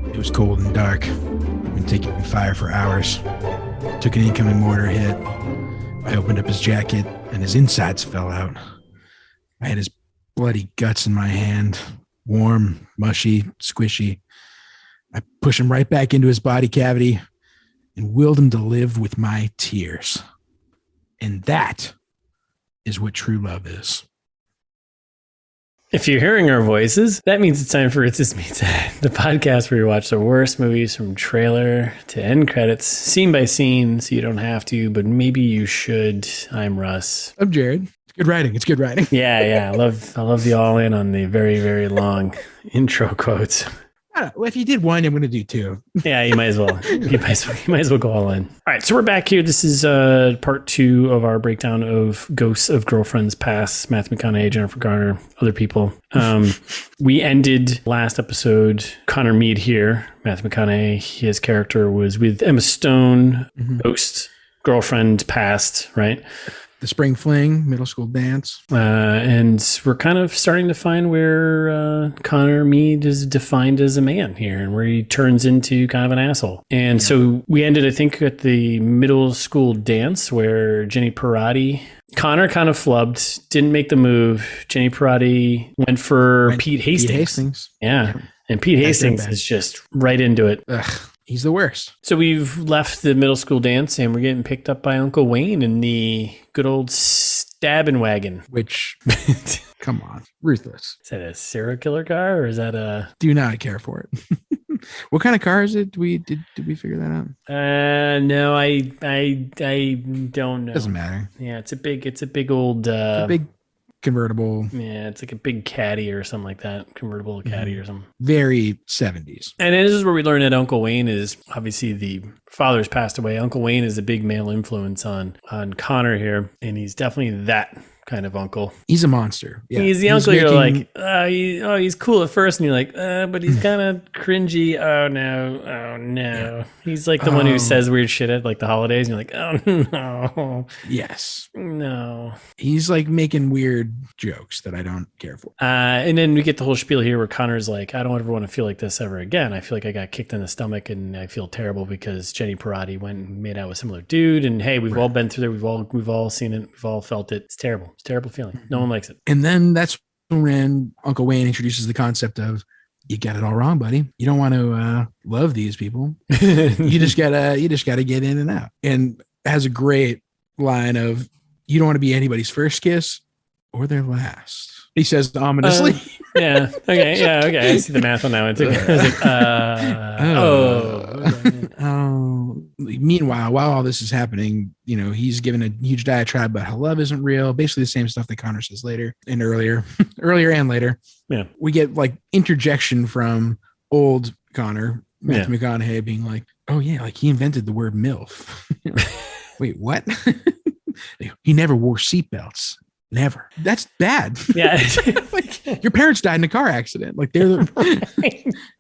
It was cold and dark. I'd been taking fire for hours. Took an incoming mortar hit. I opened up his jacket and his insides fell out. I had his bloody guts in my hand, warm, mushy, squishy. I pushed him right back into his body cavity and willed him to live with my tears. And that is what true love is. If you're hearing our voices, that means it's time for It's Just Me Time, the podcast where we watch the worst movies from trailer to end credits, scene by scene, so you don't have to, but maybe you should. I'm Russ. I'm Jared. It's good writing. It's good writing. Yeah. I love the all in on the very, very long intro quotes. Well, if you did one, I'm going to do two. Yeah, you might as well. You might as well go all in. All right, so we're back here. This is part 2 of our breakdown of Ghosts of Girlfriends Past, Matthew McConaughey, Jennifer Garner, other people. We ended last episode, Connor Mead here, Matthew McConaughey. His character was with Emma Stone, Ghost Girlfriend Past, right? The spring fling, middle school dance. And we're kind of starting to find where Connor Mead is defined as a man here and where he turns into kind of an asshole. And so we ended, I think, at the middle school dance where Jenny Parati, Connor kind of flubbed, didn't make the move. Jenny Parati went for Pete Hastings. Yeah. And Pete Hastings is just right into it. Ugh. He's the worst. So we've left the middle school dance and we're getting picked up by Uncle Wayne in the good old stabbing wagon. Which, come on, ruthless. Is that a serial killer car or is that a... Do not care for it. What kind of car is it? Did we figure that out? No, I don't know. Doesn't matter. Yeah, it's a big old... a big convertible. Yeah, it's like a big caddy or something like that. Convertible caddy or something. Very 70s. And this is where we learn that Uncle Wayne is obviously the father's passed away. Uncle Wayne is a big male influence on Connor here. And he's definitely that kind of uncle. He's a monster. Yeah. He's the uncle you're like, he's cool at first. And you're like, but he's kind of cringy. Oh no. Yeah. He's like the one who says weird shit at like the holidays. And you're like, oh no. Yes. No. He's like making weird jokes that I don't care for. And then we get the whole spiel here where Connor's like, I don't ever want to feel like this ever again. I feel like I got kicked in the stomach and I feel terrible because Jenny Parati went and made out with a similar dude. And hey, we've all been through there. We've all seen it. We've all felt it. It's terrible. It's a terrible feeling. No one likes it. And then that's when Uncle Wayne introduces the concept of, you got it all wrong, buddy. You don't want to love these people. You just gotta get in and out. And has a great line of, you don't want to be anybody's first kiss or their last. He says ominously. Yeah. Okay. Yeah. Okay. I see the math on that one too. Meanwhile, while all this is happening, he's given a huge diatribe about how love isn't real. Basically the same stuff that Connor says later and earlier and later. Yeah. We get like interjection from old Connor, Matthew McConaughey being like, oh yeah, like he invented the word MILF. Wait, what? He never wore seatbelts. Never. That's bad. Yeah. Like, your parents died in a car accident. Like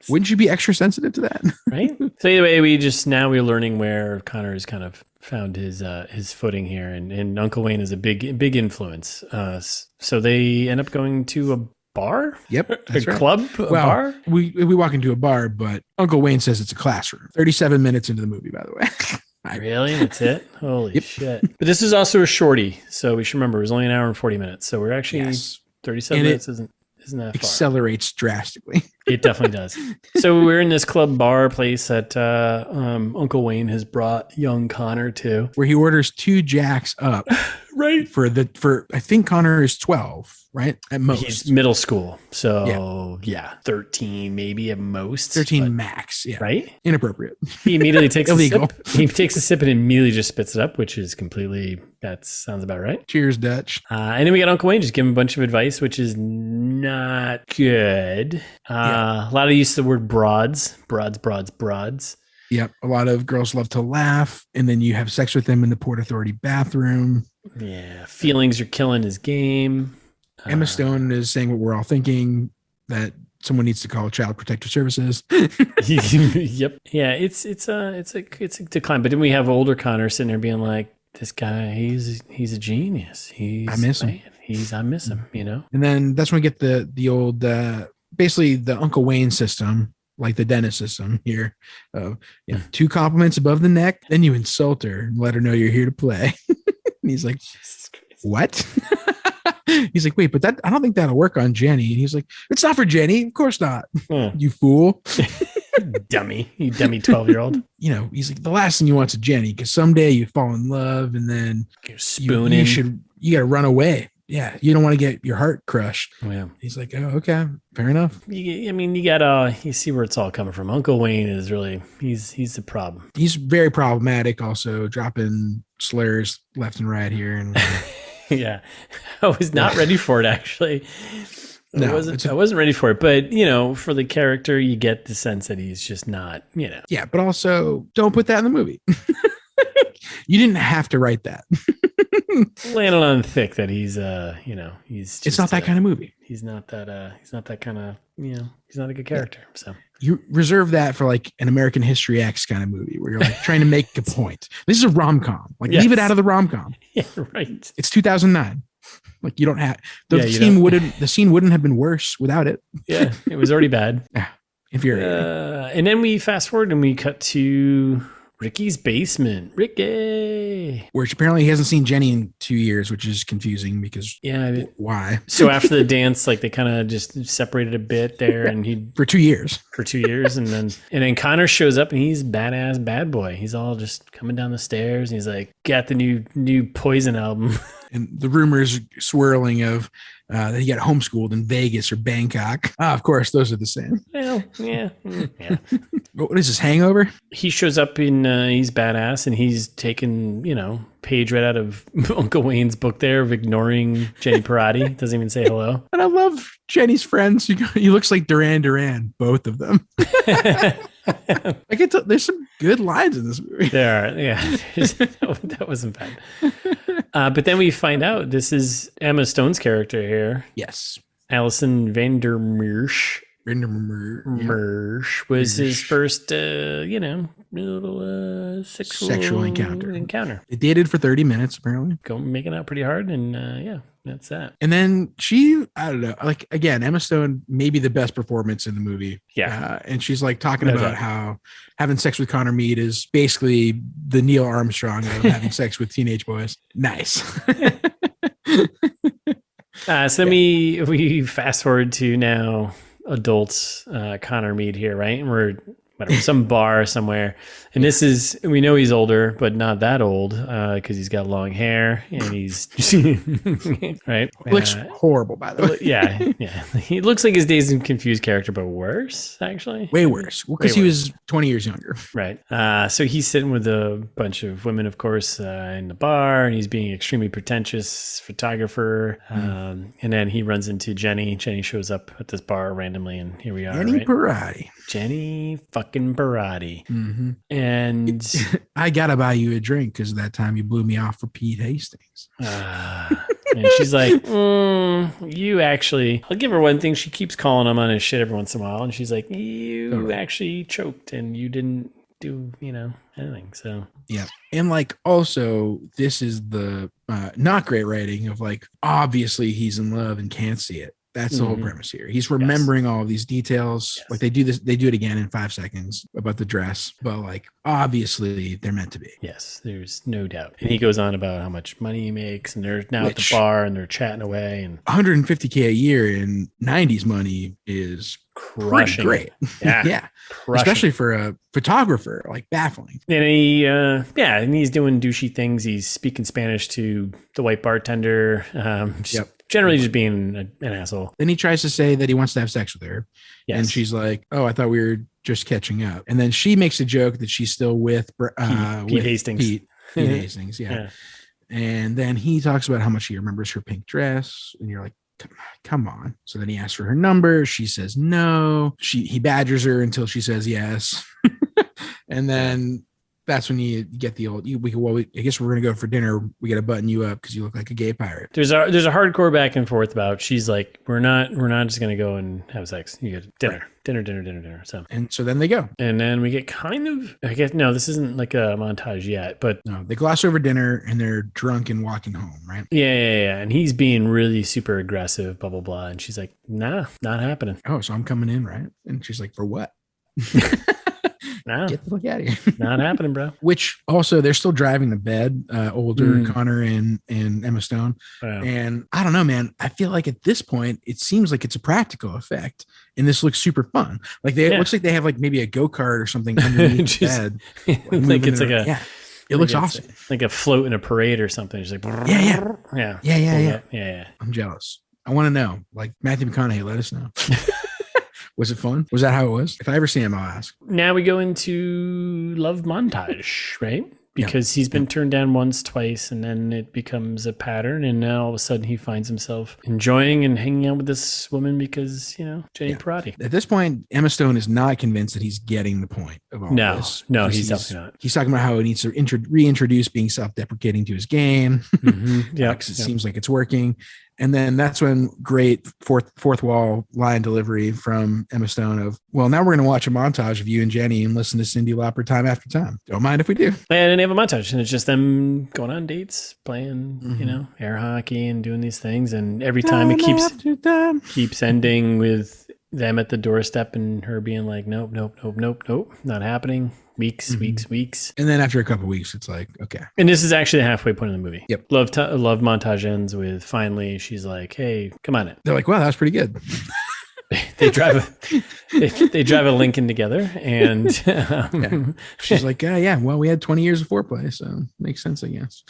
wouldn't you be extra sensitive to that? Right. So either way, we're learning where Connor has kind of found his footing here, and Uncle Wayne is a big influence. So they end up going to a bar. Yep. A club. Bar. We walk into a bar, but Uncle Wayne says it's a classroom. 37 minutes into the movie, by the way. Really? That's it? Holy shit. But this is also a shorty, so we should remember it was only an hour and 40 minutes. So we're actually 37 minutes isn't that far. Accelerates drastically. It definitely does. So we're in this club bar place that Uncle Wayne has brought young Connor to. Where he orders 2 jacks up. Right. For I think Connor is 12, right? At most. He's middle school. So yeah 13 maybe at most. 13 max. Yeah. Right? Inappropriate. He immediately takes illegal. a sip. He takes a sip and immediately just spits it up, which is completely, that sounds about right. Cheers, Dutch. And then we got Uncle Wayne just give him a bunch of advice, which is not good. A lot of use of the word broads. Yep. A lot of girls love to laugh, and then you have sex with them in the Port Authority bathroom. Yeah. Feelings are killing his game. Emma Stone is saying what we're all thinking, that someone needs to call Child Protective Services. Yep. Yeah. It's a decline. But then we have older Connor sitting there being like, this guy, he's a genius. I miss him. I miss him, you know? And then that's when we get the old, basically the Uncle Wayne system, like the dentist system here. Two compliments above the neck, then you insult her and let her know you're here to play. And he's like, what? He's like, wait, but I don't think that'll work on Jenny. And he's like, it's not for Jenny. Of course not. You fool. Dummy. You dummy 12-year-old. He's like, the last thing you want is Jenny, because someday you fall in love and then you're spooning. You got to run away. Yeah. You don't want to get your heart crushed. Yeah. He's like, oh, okay. Fair enough. You see where it's all coming from. Uncle Wayne is really, he's the problem. He's very problematic, also dropping slurs left and right here. And yeah. I was not ready for it, actually. No, I wasn't ready for it, but for the character, you get the sense that he's just not, Yeah, but also don't put that in the movie. You didn't have to write that. Landing on thick that he's he's just, it's not that kind of movie. He's not that kind of, he's not a good character. So you reserve that for like an American History X kind of movie where you're like trying to make a point. This is a rom-com. Like leave it out of the rom-com. Yeah, right. It's 2009. Like you don't have the scene wouldn't have been worse without it. Yeah, it was already bad. Yeah, infuriating. And then we fast forward and we cut to Ricky's basement. Ricky, which apparently he hasn't seen Jenny in 2 years, which is confusing because why? So after the dance, like they kind of just separated a bit there, and for 2 years, and then Connor shows up and he's badass bad boy. He's all just coming down the stairs and he's like, got the new Poison album. And the rumors swirling of that he got homeschooled in Vegas or Bangkok. Of course, those are the same. Well, yeah. What is this, Hangover? He shows up in, he's badass, and he's taken, page right out of Uncle Wayne's book there of ignoring Jenny Parati. Doesn't even say hello. And I love Jenny's friends. He looks like Duran Duran, both of them. There's some good lines in this movie. There are, yeah. That wasn't bad. But then we find out this is Emma Stone's character here. Yes. Alison Vandermeersch. Was his first, little sexual encounter. They dated for 30 minutes, apparently. Making out pretty hard, and that's that. And then she, I don't know, like, again, Emma Stone, maybe the best performance in the movie. Yeah. And she's like talking about how having sex with Connor Mead is basically the Neil Armstrong of having sex with teenage boys. Nice. So then we fast forward to now adults, Connor Mead here, right? And we're some bar somewhere, and we know he's older, but not that old, because he's got long hair and he's right. Looks horrible, by the way. Yeah. He looks like his Dazed and Confused character, but worse, actually. Way worse. Well, because he was 20 years younger. Right. So he's sitting with a bunch of women, of course, in the bar, and he's being extremely pretentious photographer. And then he runs into Jenny. Jenny shows up at this bar randomly, and here we are. Jenny Parati. Jenny fucking Parati. Mm-hmm. And I gotta buy you a drink because of that time you blew me off for Pete Hastings. And she's like, you actually, I'll give her one thing. She keeps calling him on his shit every once in a while. And she's like, you actually choked and you didn't do, anything. So, yeah. And like, also, this is the not great writing of like, obviously he's in love and can't see it. That's the whole premise here. He's remembering all of these details. Yes. Like they do it again in 5 seconds about the dress, but like obviously they're meant to be. Yes, there's no doubt. And he goes on about how much money he makes, and they're now at the bar and they're chatting away. And $150K a year in 90s money is crushing. Great. Yeah. Especially for a photographer, like baffling. And and he's doing douchey things. He's speaking Spanish to the white bartender. Generally just being an asshole. Then he tries to say that he wants to have sex with her. Yes. And she's like, oh, I thought we were just catching up. And then she makes a joke that she's still with Pete Hastings. Pete Hastings, yeah. And then he talks about how much he remembers her pink dress. And you're like, come on. So then he asks for her number. She says no. He badgers her until she says yes. And then that's when you get the old. I guess we're gonna go for dinner. We got to button you up because you look like a gay pirate. There's a hardcore back and forth about. She's like, we're not just gonna go and have sex. You get dinner. Right. Dinner. So then they go. And then we get kind of, I guess, no, this isn't like a montage yet, but. No, they gloss over dinner and they're drunk and walking home, right? Yeah. And he's being really super aggressive, blah, blah, blah. And she's like, nah, not happening. Oh, so I'm coming in, right? And she's like, for what? No, get the fuck out of here. Not happening, bro. Which also they're still driving the bed, older Connor and Emma Stone. Wow. And I don't know, man. I feel like at this point, it seems like it's a practical effect. And this looks super fun. Like it looks like they have like maybe a go-kart or something underneath the bed. Like it's like it looks awesome. Like a float in a parade or something. It's like yeah. I'm jealous. I want to know. Like Matthew McConaughey, let us know. Was it fun? Was that how it was? If I ever see him, I'll ask. Now we go into love montage, right? Because he's been turned down once, twice, and then it becomes a pattern. And now all of a sudden he finds himself enjoying and hanging out with this woman because, Jenny Parati. At this point, Emma Stone is not convinced that he's getting the point of all this. No, he's definitely not. He's talking about how he needs to reintroduce being self-deprecating to his game. Mm-hmm. Yeah. Because it seems like it's working. And then that's when great fourth wall line delivery from Emma Stone of, well, now we're going to watch a montage of you and Jenny and listen to Cyndi Lauper time after time. Don't mind if we do. And then they have a montage and it's just them going on dates, playing, air hockey and doing these things. And every time it keeps ending with them at the doorstep and her being like, nope, not happening. Weeks. And then after a couple of weeks, it's like, okay. And this is actually the halfway point of the movie. Yep. Love montage ends with finally she's like, hey, come on in. They're like, wow, that was pretty good. They drive a Lincoln together and she's like, well, we had 20 years of foreplay, so makes sense, I guess.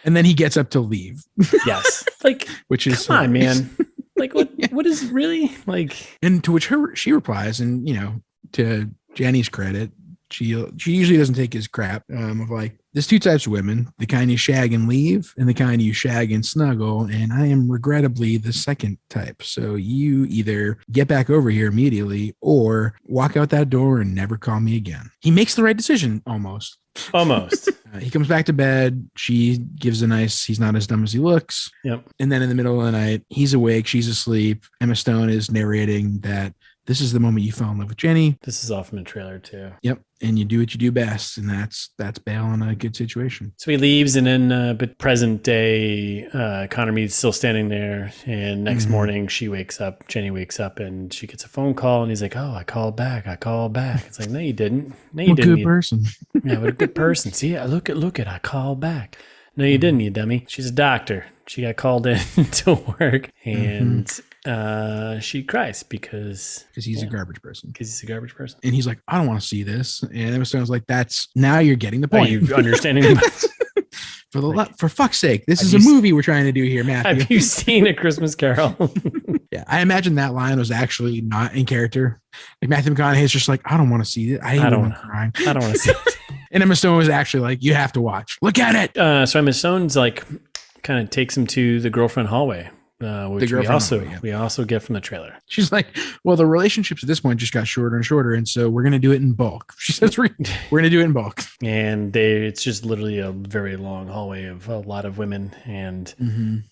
And then he gets up to leave. Yes. Like, which is come on, man. Like what is really like? And to which she replies, and to Jenny's credit, she usually doesn't take his crap of like, there's two types of women, the kind you shag and leave and the kind you shag and snuggle. And I am regrettably the second type. So you either get back over here immediately or walk out that door and never call me again. He makes the right decision almost. He comes back to bed. She gives a nice, he's not as dumb as he looks. Yep. And then in the middle of the night, he's awake. She's asleep. Emma Stone is narrating that this is the moment you fell in love with Jenny. This is off in the trailer too. Yep. And you do what you do best. And that's bail on a good situation. So he leaves and then, but present day, Connor Mead's still standing there. And next morning Jenny wakes up and she gets a phone call and he's like, oh, I called back. It's like, no, you didn't. No, you didn't. Good person. Yeah, what a good person. See, look at, I called back. No, you didn't, you dummy. She's a doctor. She got called in to work and she cries because he's a garbage person. And he's like, I don't want to see this. And Emma Stone's like, now you're getting the point. Are you understanding? For fuck's sake, this is a movie we're trying to do here, Matthew. Have you seen A Christmas Carol? Yeah, I imagine that line was actually not in character. Like Matthew McConaughey is just like, I don't want to see it. I don't want to see it. And Emma Stone was actually like, you have to watch. Look at it. So Emma Stone's like, kind of takes him to the girlfriend hallway. Which we also get from the trailer. She's like, well, the relationships at this point just got shorter and shorter, and so we're going to do it in bulk. She says we're going to do it in bulk. And it's just literally a very long hallway of a lot of women, and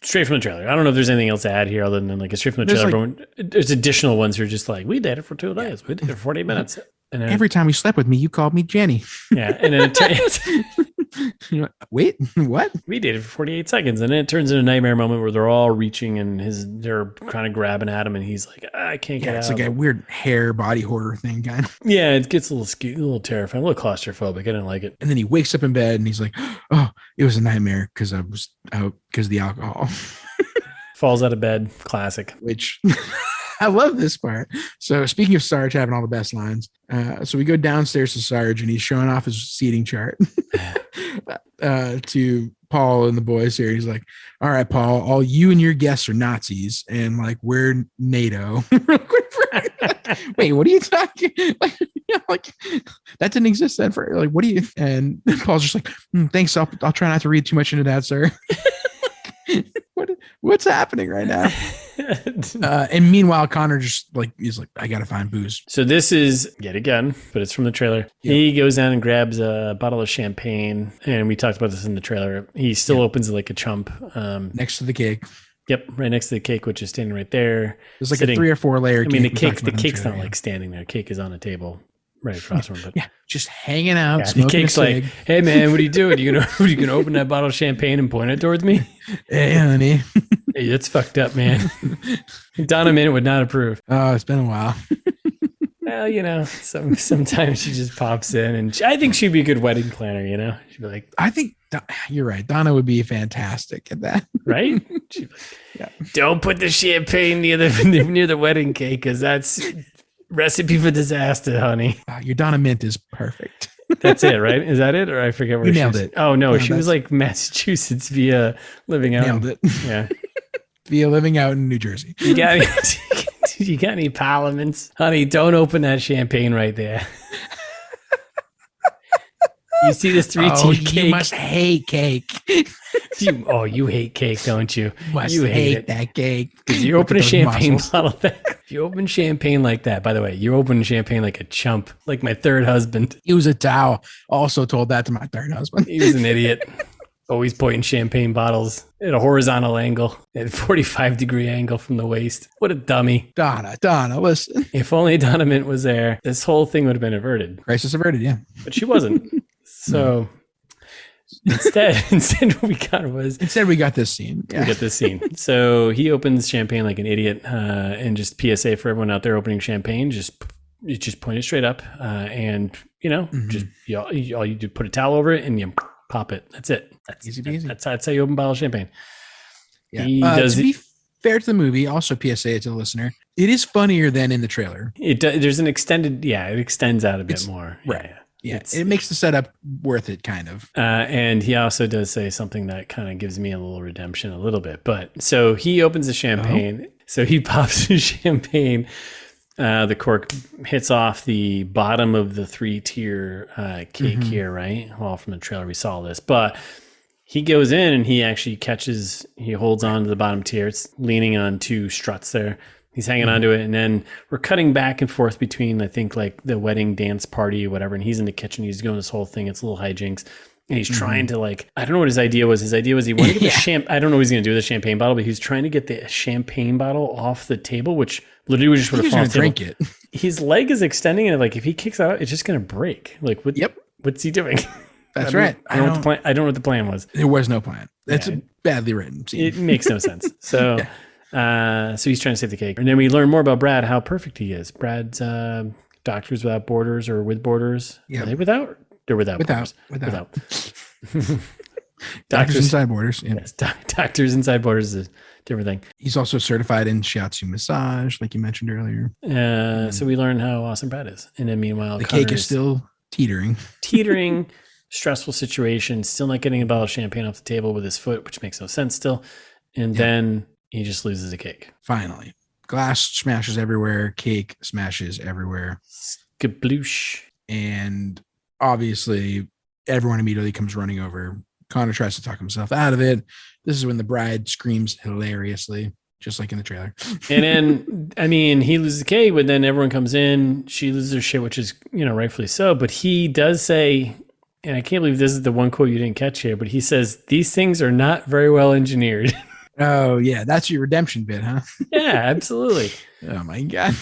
straight from the trailer. I don't know if there's anything else to add here other than like a straight from the trailer. There's additional ones who are just like, we did it for 2 days. We did it for 48 minutes. And then, every time you slept with me, you called me Jenny. Yeah, and then wait, what? We dated for 48 seconds, and then it turns into a nightmare moment where they're all reaching and they're kind of grabbing at him, and he's like, I can't get out. It's like a weird hair body horror thing, kind of. Yeah, it gets a little terrifying, a little claustrophobic. I didn't like it. And then he wakes up in bed and he's like, oh, it was a nightmare because I was out because of the alcohol. Falls out of bed, classic. Which I love this part. So speaking of Sarge having all the best lines, so we go downstairs to Sarge and he's showing off his seating chart to Paul and the boys here. He's like, all right, Paul, all you and your guests are Nazis and like we're NATO. Wait, what are you talking? Like that didn't exist then. For like, what do you? And Paul's just like, thanks. I'll try not to read too much into that, sir. What's happening right now? And meanwhile, Connor just he's like, I gotta find booze. So this is yet again, but it's from the trailer. Yep. He goes down and grabs a bottle of champagne, and we talked about this in the trailer. He still opens it like a chump. Next to the cake. Yep, right next to the cake, which is standing right there. There's like a 3 or 4 layer. I mean, the cake's not like standing there. Cake is on a table right across from him. But just hanging out. Yeah, the cake's like, hey man, what are you doing? You gonna open that bottle of champagne and point it towards me? Hey, honey. Hey, that's fucked up, man. Donna Minute would not approve. Oh, it's been a while. Well, sometimes she just pops in, and I think she'd be a good wedding planner. She'd be like, I think you're right. Donna would be fantastic at that, right? She'd be like, don't put the champagne near the wedding cake, because that's recipe for disaster, honey. Your Donna Mint is perfect. That's it, right? Is that it? Or I forget where you nailed it. Oh no, she was like Massachusetts via living out. Nailed it. Yeah. Via living out in New Jersey. You got any parliaments? Honey, don't open that champagne right there. You see this 3-tier cake? You must hate cake. You hate cake, don't you? You hate that cake. Because you open a champagne bottle. If you open champagne like that, by the way, you open champagne like a chump, like my third husband. He was a Tao. Also told that to my third husband. He was an idiot. Always pointing champagne bottles at a horizontal angle, at a 45-degree angle from the waist. What a dummy. Donna, listen. If only Donna Mint was there, this whole thing would have been averted. Crisis averted, yeah. But she wasn't. So instead what we got was... Instead we got this scene. Yeah. We got this scene. So he opens champagne like an idiot, and just PSA for everyone out there opening champagne, just point it straight up, and, just all you do, put a towel over it, and you pop it. That's it. That's easy peasy. That's how you open a bottle of champagne. Yeah. To be fair to the movie, also PSA to the listener, it is funnier than in the trailer. There's an extended, it extends out a bit more. Right. Yeah. It makes the setup worth it, kind of. And he also does say something that kind of gives me a little redemption a little bit. But so he opens the champagne. So he pops the champagne. The cork hits off the bottom of the 3-tier cake here, right? Well, from the trailer we saw this, but he goes in and he actually he holds on to the bottom tier. It's leaning on 2 struts there. He's hanging onto it, and then we're cutting back and forth between, I think, like the wedding dance party or whatever, and he's in the kitchen. He's doing this whole thing. It's a little hijinks. And he's trying to I don't know what his idea was. His idea was he wanted to get the champagne. I don't know what he's going to do with the champagne bottle, but he was trying to get the champagne bottle off the table, which literally was just would have fallen off the table. Drink it. His leg is extending, and if he kicks out, it's just going to break. What's he doing? That's right. I don't know what the plan was. There was no plan. That's a badly written scene. It makes no sense. So, so he's trying to save the cake, and then we learn more about Brad, how perfect he is. Brad's Doctors Without Borders or with borders. Yeah. Are they without? They're without. Without. Doctors Inside Borders. Yeah. Yes, Doctors Inside Borders is a different thing. He's also certified in shiatsu massage, like you mentioned earlier. So we learn how awesome Brad is. And then meanwhile, the cake is still teetering. Stressful situation, still not getting a bottle of champagne off the table with his foot, which makes no sense still. And then he just loses a cake. Finally. Glass smashes everywhere. Cake smashes everywhere. Skabloosh. And obviously, everyone immediately comes running over. Connor tries to talk himself out of it. This is when the bride screams hilariously, just like in the trailer. And then, he loses the cake, but then everyone comes in. She loses her shit, which is, rightfully so. But he does say, and I can't believe this is the one quote you didn't catch here, but he says, these things are not very well engineered. Oh, yeah. That's your redemption bit, huh? Yeah, absolutely. Oh, my God.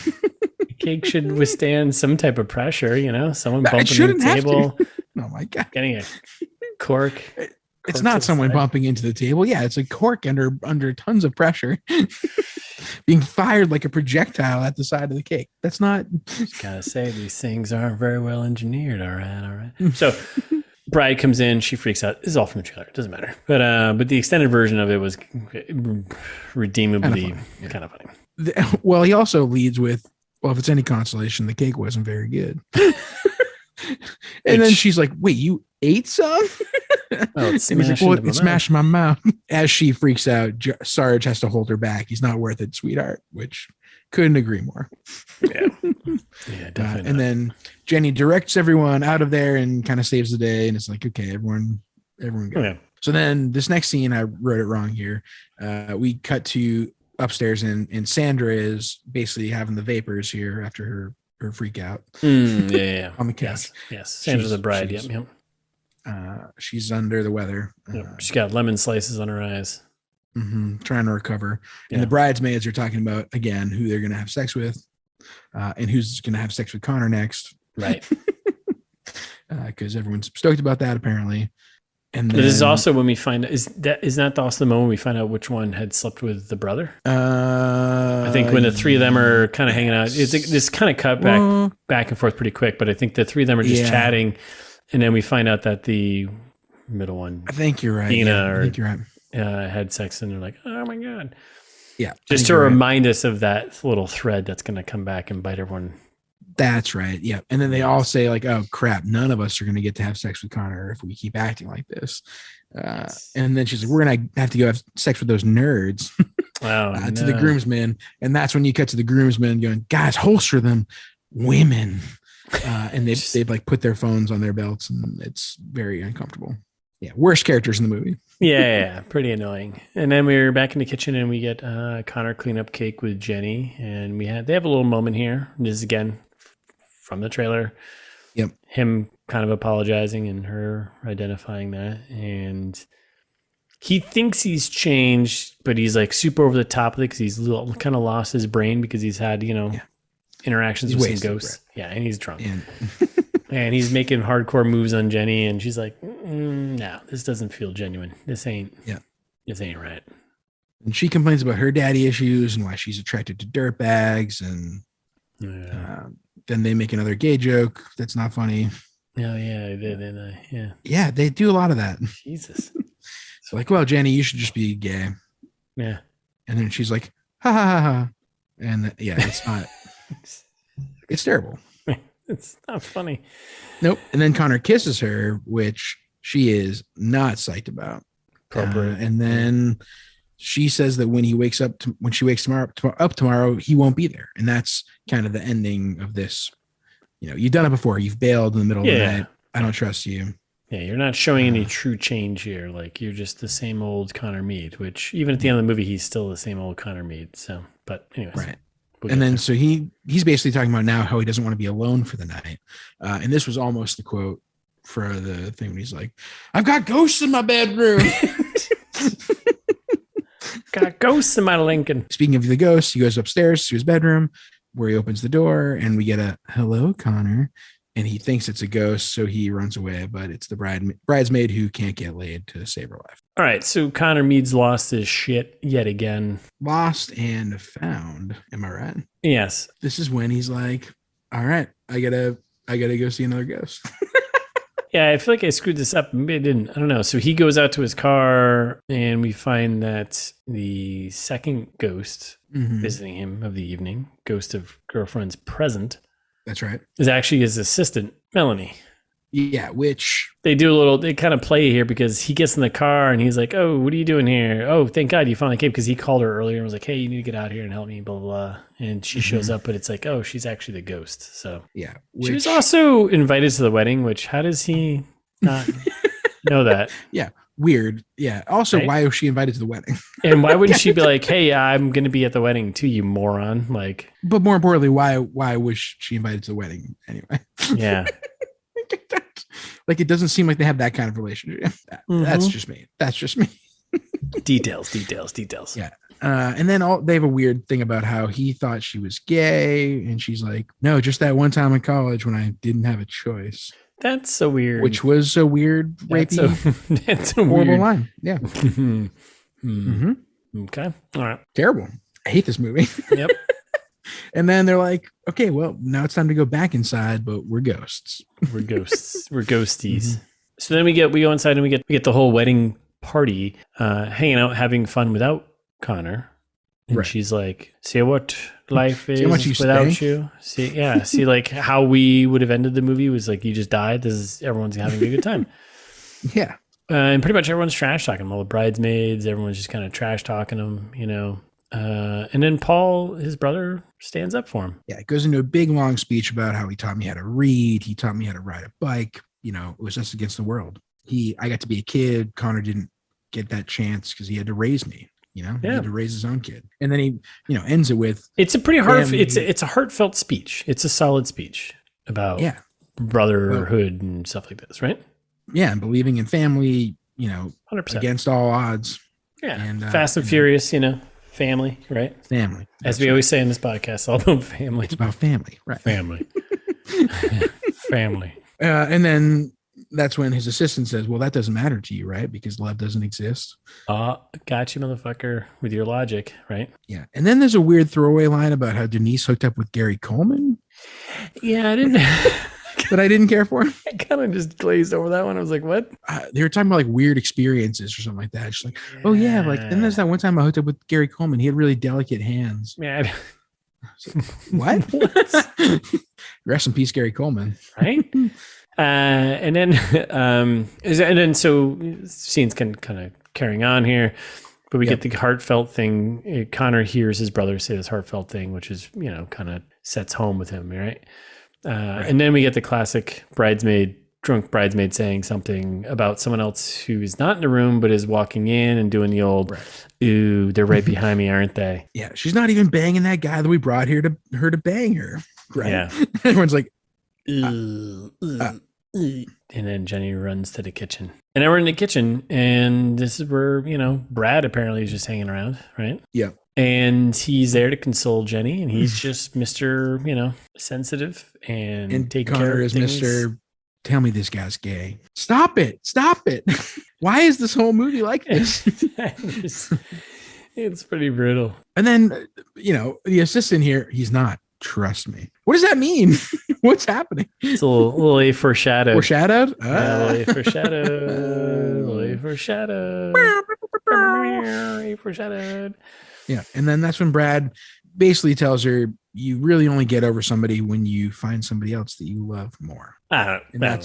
Cake should withstand some type of pressure, someone bumping into the table. Oh my God. Getting a cork. It's not someone bumping into the table. Yeah, it's a cork under tons of pressure. Being fired like a projectile at the side of the cake. That's not. Just gotta say, these things aren't very well engineered. All right. So bride comes in, she freaks out. This is all from the trailer. It doesn't matter. But the extended version of it was redeemably kind of funny. Well, he also leads with, well, if it's any consolation, the cake wasn't very good. And then she's like, wait, you ate some? Oh, it's it smashed my mouth. As she freaks out, Sarge has to hold her back. He's not worth it, sweetheart, which couldn't agree more. Yeah, definitely. And then Jenny directs everyone out of there and kind of saves the day. And it's like, okay, everyone go. Yeah. So then this next scene, I wrote it wrong here. We cut to upstairs, and Sandra is basically having the vapors here after her freak out. Yeah. On the couch. Yes. Sandra's a bride. Yep. She's under the weather. She's got lemon slices on her eyes. Trying to recover. And the bridesmaids are talking about, again, who they're going to have sex with and who's going to have sex with Connor next. Right. Because everyone's stoked about that, apparently. And then, this is also when we find is that also the moment we find out which one had slept with the brother? I think when the three of them are kind of hanging out, it's this kind of cut back and forth pretty quick. But I think the three of them are just chatting, and then we find out that the middle one, I think you're right. Dina, I think you're right. Had sex, and they're like, "Oh my god!" Yeah, just to remind us of that little thread that's going to come back and bite everyone. That's right. Yeah. And then they all say like, oh crap, none of us are going to get to have sex with Connor if we keep acting like this. And then she's like, we're going to have to go have sex with those nerds to the groomsmen. And that's when you cut to the groomsmen going, guys, holster them, women. And they've like put their phones on their belts, and it's very uncomfortable. Yeah. Worst characters in the movie. Yeah. Pretty annoying. And then we're back in the kitchen, and we get Connor clean up cake with Jenny. And they have a little moment here. This is again from the trailer. Yep. Him kind of apologizing and her identifying that. And he thinks he's changed, but he's like super over the top of it because he's kind of lost his brain because he's had, interactions with some ghosts. Yeah. And he's drunk. And he's making hardcore moves on Jenny. And she's like, no, this doesn't feel genuine. This ain't right. And she complains about her daddy issues and why she's attracted to dirtbags. And then they make another gay joke that's not funny. Oh, yeah, they did. Yeah. Yeah, they do a lot of that. Jesus. So like, well, Jenny, you should just be gay. Yeah. And then she's like, ha, ha, ha, ha. And it's not. It's terrible. It's not funny. Nope. And then Connor kisses her, which she is not psyched about. And then she says that when she wakes up tomorrow, he won't be there. And that's kind of the ending of this. You've done it before. You've bailed in the middle of the night. I don't trust you. Yeah, you're not showing any true change here. Like, you're just the same old Connor Meade, which even at the end of the movie, he's still the same old Connor Meade. So, but anyways. Right. And then so he's basically talking about now how he doesn't want to be alone for the night. And this was almost the quote for the thing when he's like, I've got ghosts in my bedroom. Got ghosts in my Lincoln. Speaking of the ghosts, he goes upstairs to his bedroom where he opens the door and we get a hello, Connor. And he thinks it's a ghost, so he runs away, but it's the bridesmaid who can't get laid to save her life. All right, so Connor Meade's lost his shit yet again. Lost and found. Am I right? Yes. This is when he's like, all right, I gotta go see another ghost. Yeah, I feel like I screwed this up. Maybe I didn't. I don't know. So he goes out to his car, and we find that the second ghost visiting him of the evening, ghost of girlfriend's present. That's right. Is actually his assistant, Melanie. Yeah, which... They kind of play here because he gets in the car and he's like, oh, what are you doing here? Oh, thank God you finally came, because he called her earlier and was like, hey, you need to get out here and help me, blah, blah, blah. And she shows up, but it's like, oh, she's actually the ghost. So yeah. She was also invited to the wedding, which how does he not know that? Yeah. Weird. Yeah. Also, right? Why was she invited to the wedding? And why wouldn't she be like, hey, I'm going to be at the wedding too, you moron? Like, but more importantly, why was she invited to the wedding anyway? Yeah. Like, it doesn't seem like they have that kind of relationship. That's just me. Details. Yeah. And then they have a weird thing about how he thought she was gay. And she's like, no, just that one time in college when I didn't have a choice. That's so weird. Which was a weird, rapey, that's a horrible weird line. Yeah. Okay. All right. Terrible. I hate this movie. Yep. And then they're like, okay, well, now it's time to go back inside, but we're ghosts. We're ghosties. So then we go inside and we get the whole wedding party, hanging out, having fun without Connor. And she's like, see what life is without you. See like how we would have ended the movie was like, you just died. Everyone's having a good time. Yeah. And pretty much everyone's trash talking him. All the bridesmaids, everyone's just kind of trash talking him, and then Paul, his brother, stands up for him. Yeah, it goes into a big, long speech about how he taught me how to read. He taught me how to ride a bike. It was us against the world. I got to be a kid. Connor didn't get that chance because he had to raise me. He had to raise his own kid. And then he, ends it with, it's a pretty hard, it's a heartfelt speech. It's a solid speech about brotherhood and stuff like this, right? Yeah. And believing in family, 100%. against all odds. Yeah. And Fast and Furious, family, right? Family. As we always say in this podcast, all about family. It's about family, right? Family. Family. And then that's when his assistant says, well, that doesn't matter to you, right? Because love doesn't exist. Got you, motherfucker, with your logic, right? Yeah. And then there's a weird throwaway line about how Denise hooked up with Gary Coleman. Yeah, I didn't... that I didn't care for. I kind of just glazed over that one. I was like, what? They were talking about like weird experiences or something like that. Just like, oh yeah, like then there's that one time I hooked up with Gary Coleman. He had really delicate hands. Yeah. What? Rest in peace, Gary Coleman. Right? And then so scenes kind of carrying on here, but we get the heartfelt thing. Connor hears his brother say this heartfelt thing, which is, kind of sets home with him, right? And then we get the classic drunk bridesmaid saying something about someone else who is not in the room, but is walking in and doing the old, ooh, they're right behind me, aren't they? Yeah. She's not even banging that guy that we brought here to bang her. Right. Yeah. Everyone's like, and then Jenny runs to the kitchen. And now we're in the kitchen, and this is where, Brad apparently is just hanging around, right? Yeah. And he's there to console Jenny, and he's just Mr., sensitive and taking care of things. Mr. Tell me this guy's gay. Stop it. Why is this whole movie like this? It's pretty brutal. And then, the assistant here, he's not. Trust me. What does that mean? What's happening? It's a little A foreshadowed. Foreshadowed? A little A foreshadowed. Yeah. And then that's when Brad basically tells her, you really only get over somebody when you find somebody else that you love more. I don't know.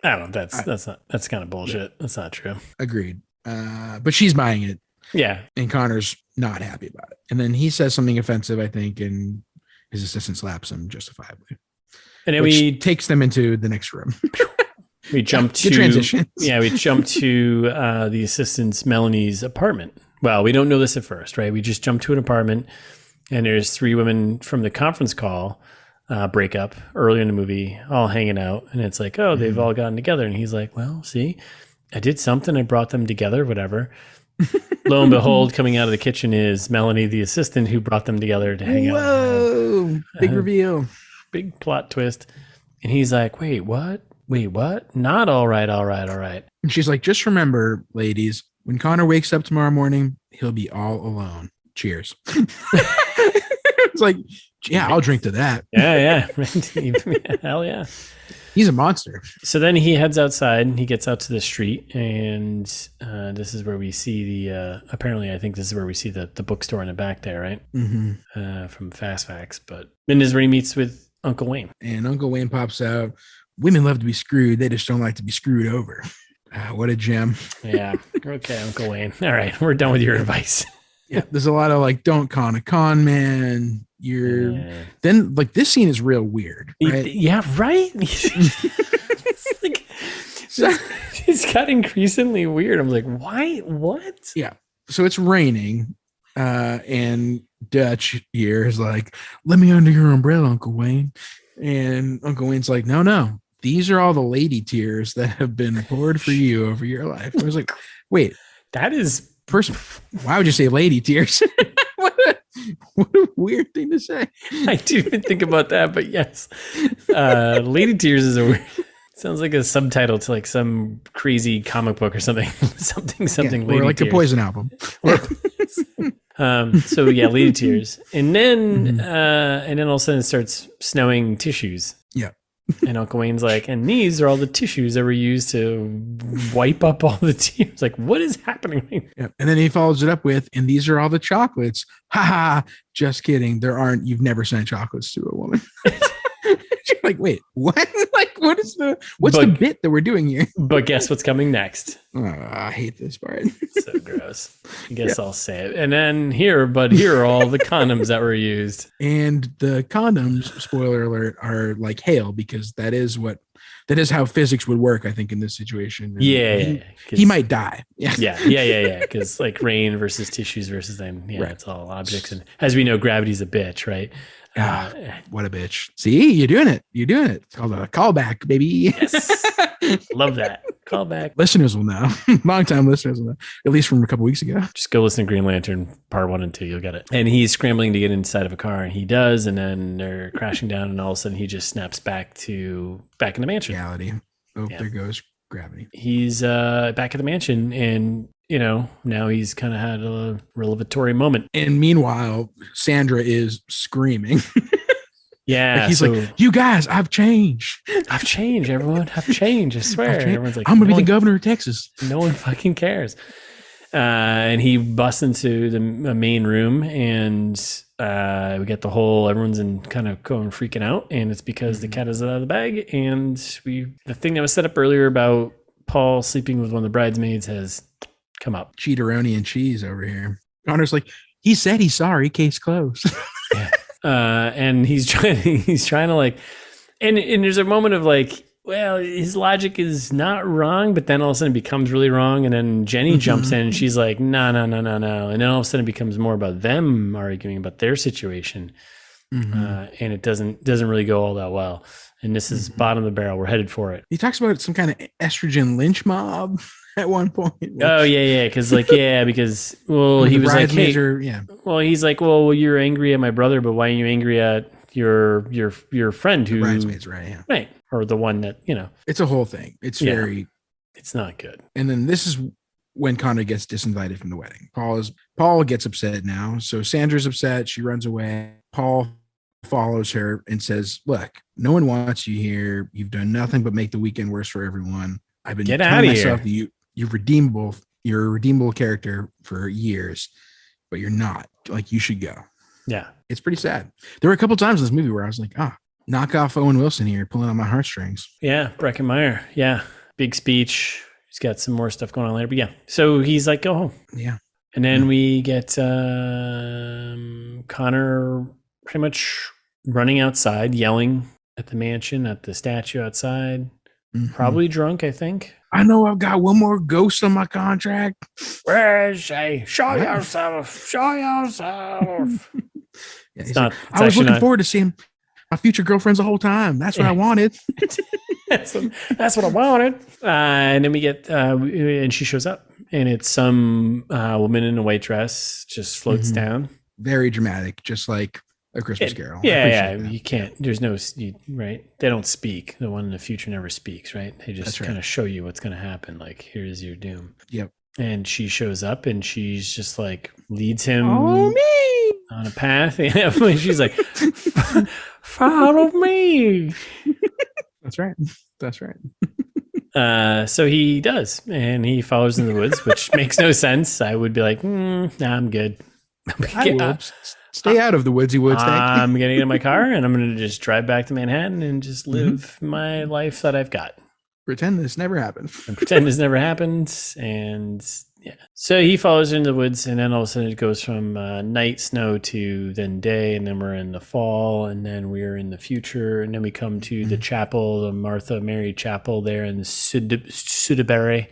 That's kind of bullshit. Yeah. That's not true. Agreed. But she's buying it. Yeah. And Connor's not happy about it. And then he says something offensive, I think, and his assistant slaps him justifiably. And then we takes them into the next room. We jump to transitions. Yeah, we jump to the assistant's Melanie's apartment. Well, we don't know this at first, right? We just jump to an apartment, and there's three women from the conference call breakup earlier in the movie, all hanging out, and it's like, oh, they've all gotten together, and he's like, well, see, I did something, I brought them together, whatever. Lo and behold, coming out of the kitchen is Melanie, the assistant, who brought them together to hang out. Whoa! Big reveal. Big plot twist. And he's like, wait, what? Not all right. And she's like, just remember, ladies, when Connor wakes up tomorrow morning, he'll be all alone. Cheers. It's like, yeah, I'll drink to that. Yeah. Hell yeah. He's a monster. So then he heads outside and he gets out to the street, and this is where we see apparently I think this is where we see the bookstore in the back there, right? Mm-hmm. From Fast Facts. But then this is where he meets with Uncle Wayne. And Uncle Wayne pops out. Women love to be screwed. They just don't like to be screwed over. What a gem. Yeah. Okay, Uncle Wayne. All right. We're done with your advice. Yeah. There's a lot of like, don't con a con man. Then like this scene is real weird. Right? Yeah. Right. It's like, it's got increasingly weird. I'm like, why? What? Yeah. So it's raining. And Dutch here is like, let me under your umbrella, Uncle Wayne. And Uncle Wayne's like, no. These are all the lady tears that have been poured for you over your life. I was like, wait, that is first. Why would you say lady tears? What a weird thing to say. I didn't even think about that, but yes, lady tears is a weird. Sounds like a subtitle to like some crazy comic book or something. something. Yeah, lady or like tears. a Poison album. So yeah, lady tears, and then all of a sudden it starts snowing tissues. Yeah. And Uncle Wayne's like, and these are all the tissues that were used to wipe up all the tears. Like, what is happening? Yeah. And then he follows it up with, and these are all the chocolates. Ha ha. Just kidding. You've never sent chocolates to a woman. You're like, wait, what? Like, what's the bit that we're doing here? But guess what's coming next? I hate this part. It's so gross. I guess I'll say it. And then here are all the condoms that were used. And the condoms, spoiler alert, are like hail, because that is what that is how physics would work, I think, in this situation. And Yeah. he might die. Yeah. Yeah. Because like rain versus tissues versus then, Right. it's all objects. And as we know, gravity's a bitch, right? What a bitch. See, you're doing it. It's called a callback, baby. Yes. Love that. Callback. Listeners will know. Long-time listeners will know. At least from a couple weeks ago. Just go listen to Green Lantern Part 1 and 2. You'll get it. And he's scrambling to get inside of a car, and he does. And then they're crashing down, and all of a sudden he just snaps back in the mansion. Reality. Oh, there goes gravity. He's back at the mansion, and now he's kind of had a revelatory moment. And meanwhile, Sandra is screaming. Yeah. Like he's like, you guys, I've changed. Everyone. I've changed. I swear. Everyone's like, I'm going to be the governor of Texas. No one fucking cares. And he busts into the main room, and we get the whole, everyone's in kind of going freaking out. And it's because the cat is out of the bag. And the thing that was set up earlier about Paul sleeping with one of the bridesmaids has come up. Cheateroni and cheese over here. Connor's like, he said he's sorry, case closed. Yeah. And he's trying to like, and there's a moment of like, well, his logic is not wrong, but then all of a sudden it becomes really wrong. And then Jenny jumps in and she's like, no. And then all of a sudden it becomes more about them arguing about their situation. And it doesn't really go all that well. And this is bottom of the barrel. We're headed for it. He talks about some kind of estrogen lynch mob at one point. Oh yeah. Because well, he was like, hey, well, he's like, well, you're angry at my brother, but why are you angry at your friend who bridesmaids, right? Yeah. Right. Or the one that, It's a whole thing. It's it's not good. And then this is when Connor gets disinvited from the wedding. Paul gets upset now. So Sandra's upset. She runs away. Paul follows her and says, look, no one wants you here. You've done nothing but make the weekend worse for everyone. I've been telling myself that you're redeemable. You're a redeemable character for years, but you're not. Like, you should go. Yeah. It's pretty sad. There were a couple times in this movie where I was like, knock off Owen Wilson here, pulling on my heartstrings. Yeah. Breckin Meyer. Yeah. Big speech. He's got some more stuff going on later, but yeah. So he's like, go home. Yeah. And then we get Connor pretty much running outside, yelling at the mansion, at the statue outside, probably drunk, I think. I know I've got one more ghost on my contract. Where is she? Show yourself. Show yourself. I was looking forward to seeing my future girlfriends the whole time. That's what I wanted. That's what I wanted. And then we get, and she shows up, and it's some woman in a white dress just floats down. Very dramatic, just like A Christmas Carol. Yeah. You can't. There's no right. They don't speak. The one in the future never speaks. Right. They just kind of show you what's going to happen. Like, here's your doom. Yep. And she shows up, and she's just like leads him on a path. She's like, follow me. That's right. So he does, and he follows in the woods, which makes no sense. I would be like, nah, I'm good. Stay out of the woodsy woods. I'm going to get in my car, and I'm going to just drive back to Manhattan and just live my life that I've got. Pretend this never happened. And yeah. So he follows into the woods, and then all of a sudden it goes from night, snow to then day, and then we're in the fall, and then we're in the future, and then we come to the chapel, the Martha Mary Chapel there in Sudbury,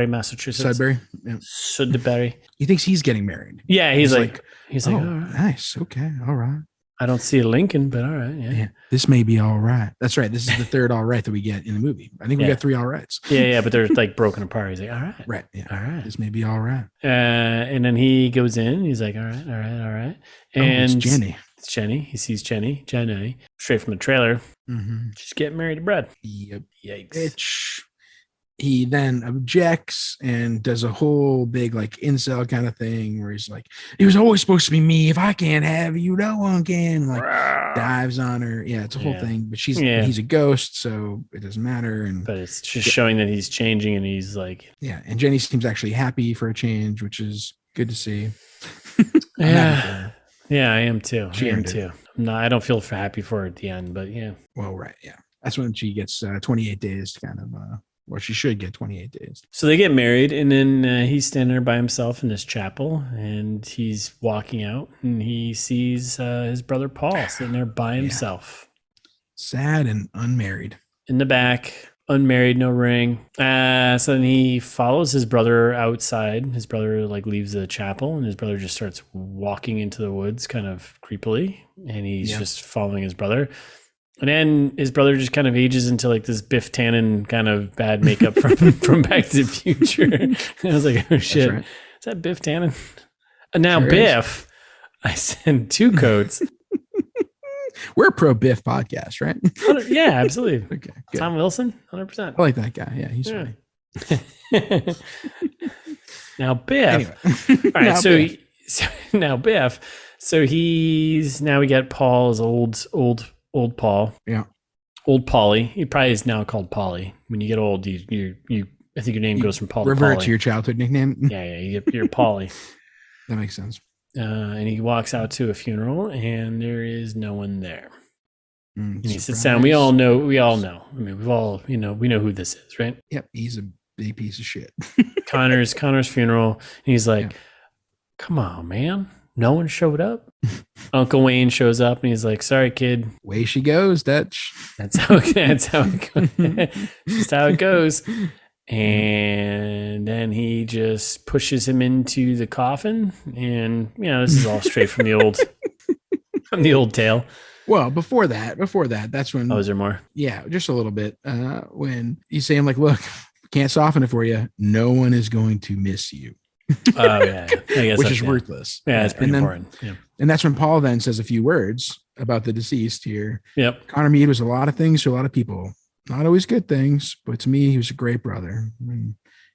Massachusetts. Sudbury. Yeah. Sudbury. He thinks he's getting married. Yeah, he's like, oh, all right. Nice. Okay, all right. I don't see a Lincoln, but all right. Yeah. This may be all right. That's right. This is the third all right that we get in the movie. I think we got 3 all rights. Yeah, but they're like broken apart. He's like, all right. Right. Yeah. All right. This may be all right. And then he goes in. He's like, all right. And it's Jenny. It's Jenny. He sees Jenny, straight from the trailer. She's getting married to Brad. Yep. Yikes. Bitch. He then objects and does a whole big like incel kind of thing where he's like, it was always supposed to be me. If I can't have you, no one can. Like dives on her. Yeah, it's a whole thing. But he's a ghost, so it doesn't matter. But it's just showing that he's changing, and he's like, and Jenny seems actually happy for a change, which is good to see. Yeah, I am too. I don't feel happy for her at the end, but yeah. Well, right, yeah. That's when she gets 28 days to kind of. Or she should get 28 days. So they get married, and then he's standing there by himself in this chapel, and he's walking out, and he sees his brother Paul sitting there by himself. Sad and unmarried. in the back, unmarried, no ring. So then he follows his brother outside. His brother like leaves the chapel, and his brother just starts walking into the woods kind of creepily, and he's just following his brother. And then his brother just kind of ages into like this Biff Tannen kind of bad makeup from Back to the Future. And I was like, oh shit, right. Is that Biff Tannen? And now Sure Biff, is. I send 2 coats. We're a pro Biff podcast, right? Yeah, absolutely. Okay, good. Tom Wilson, 100%. I like that guy. Yeah, he's funny. Now Biff. Anyway. All right, now Biff. So we got Paul's old Paul. Yeah. Old Paulie. He probably is now called Paulie. When you get old, you I think your name goes from Paul to Paulie. Revert to your childhood nickname. Yeah, you're Paulie. That makes sense. And he walks out to a funeral, and there is no one there. And he sits down. Surprise. We all know. I mean, we know who this is, right? Yep, he's a big piece of shit. Connor's funeral. And he's like, come on, man. No one showed up. Uncle Wayne shows up and he's like, sorry, kid. Way she goes, Dutch. That's how it goes. Just how it goes. And then he just pushes him into the coffin. And, this is all straight from the old tale. Well, before that, that's when. Oh, is there more? Yeah, just a little bit. When you say, I'm like, look, can't soften it for you. No one is going to miss you. Oh, yeah. I guess which is worthless. Yeah, it's pretty important. Yeah. And that's when Paul then says a few words about the deceased here. Yep. Connor Meade was a lot of things to a lot of people. Not always good things, but to me, he was a great brother.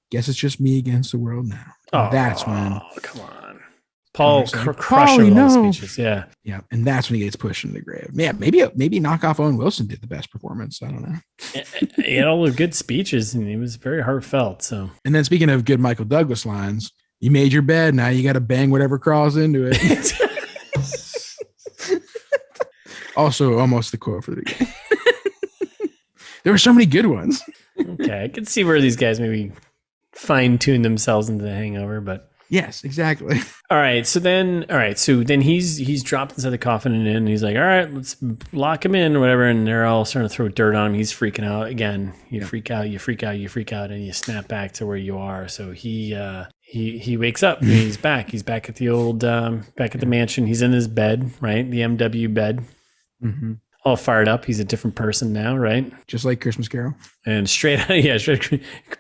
Guess it's just me against the world now. That's when. Oh, come on. Paul crushing all the speeches. Yeah. Yeah. And that's when he gets pushed into the grave. Yeah. Maybe knockoff Owen Wilson did the best performance. I don't know. He had all the good speeches and he was very heartfelt. So. And then speaking of good Michael Douglas lines, you made your bed. Now you got to bang whatever crawls into it. Also, almost the quote for the beginning. There were so many good ones. Okay. I can see where these guys maybe fine tune themselves into the Hangover, but. Yes, exactly. All right. So then he's dropped inside the coffin and he's like, all right, let's lock him in or whatever. And they're all starting to throw dirt on him. He's freaking out again. You freak out, and you snap back to where you are. So he wakes up and he's back. He's back at the old, back at the mansion. He's in his bed, right? The MW bed. Mm-hmm. All fired up. He's a different person now, right? Just like Christmas Carol. And straight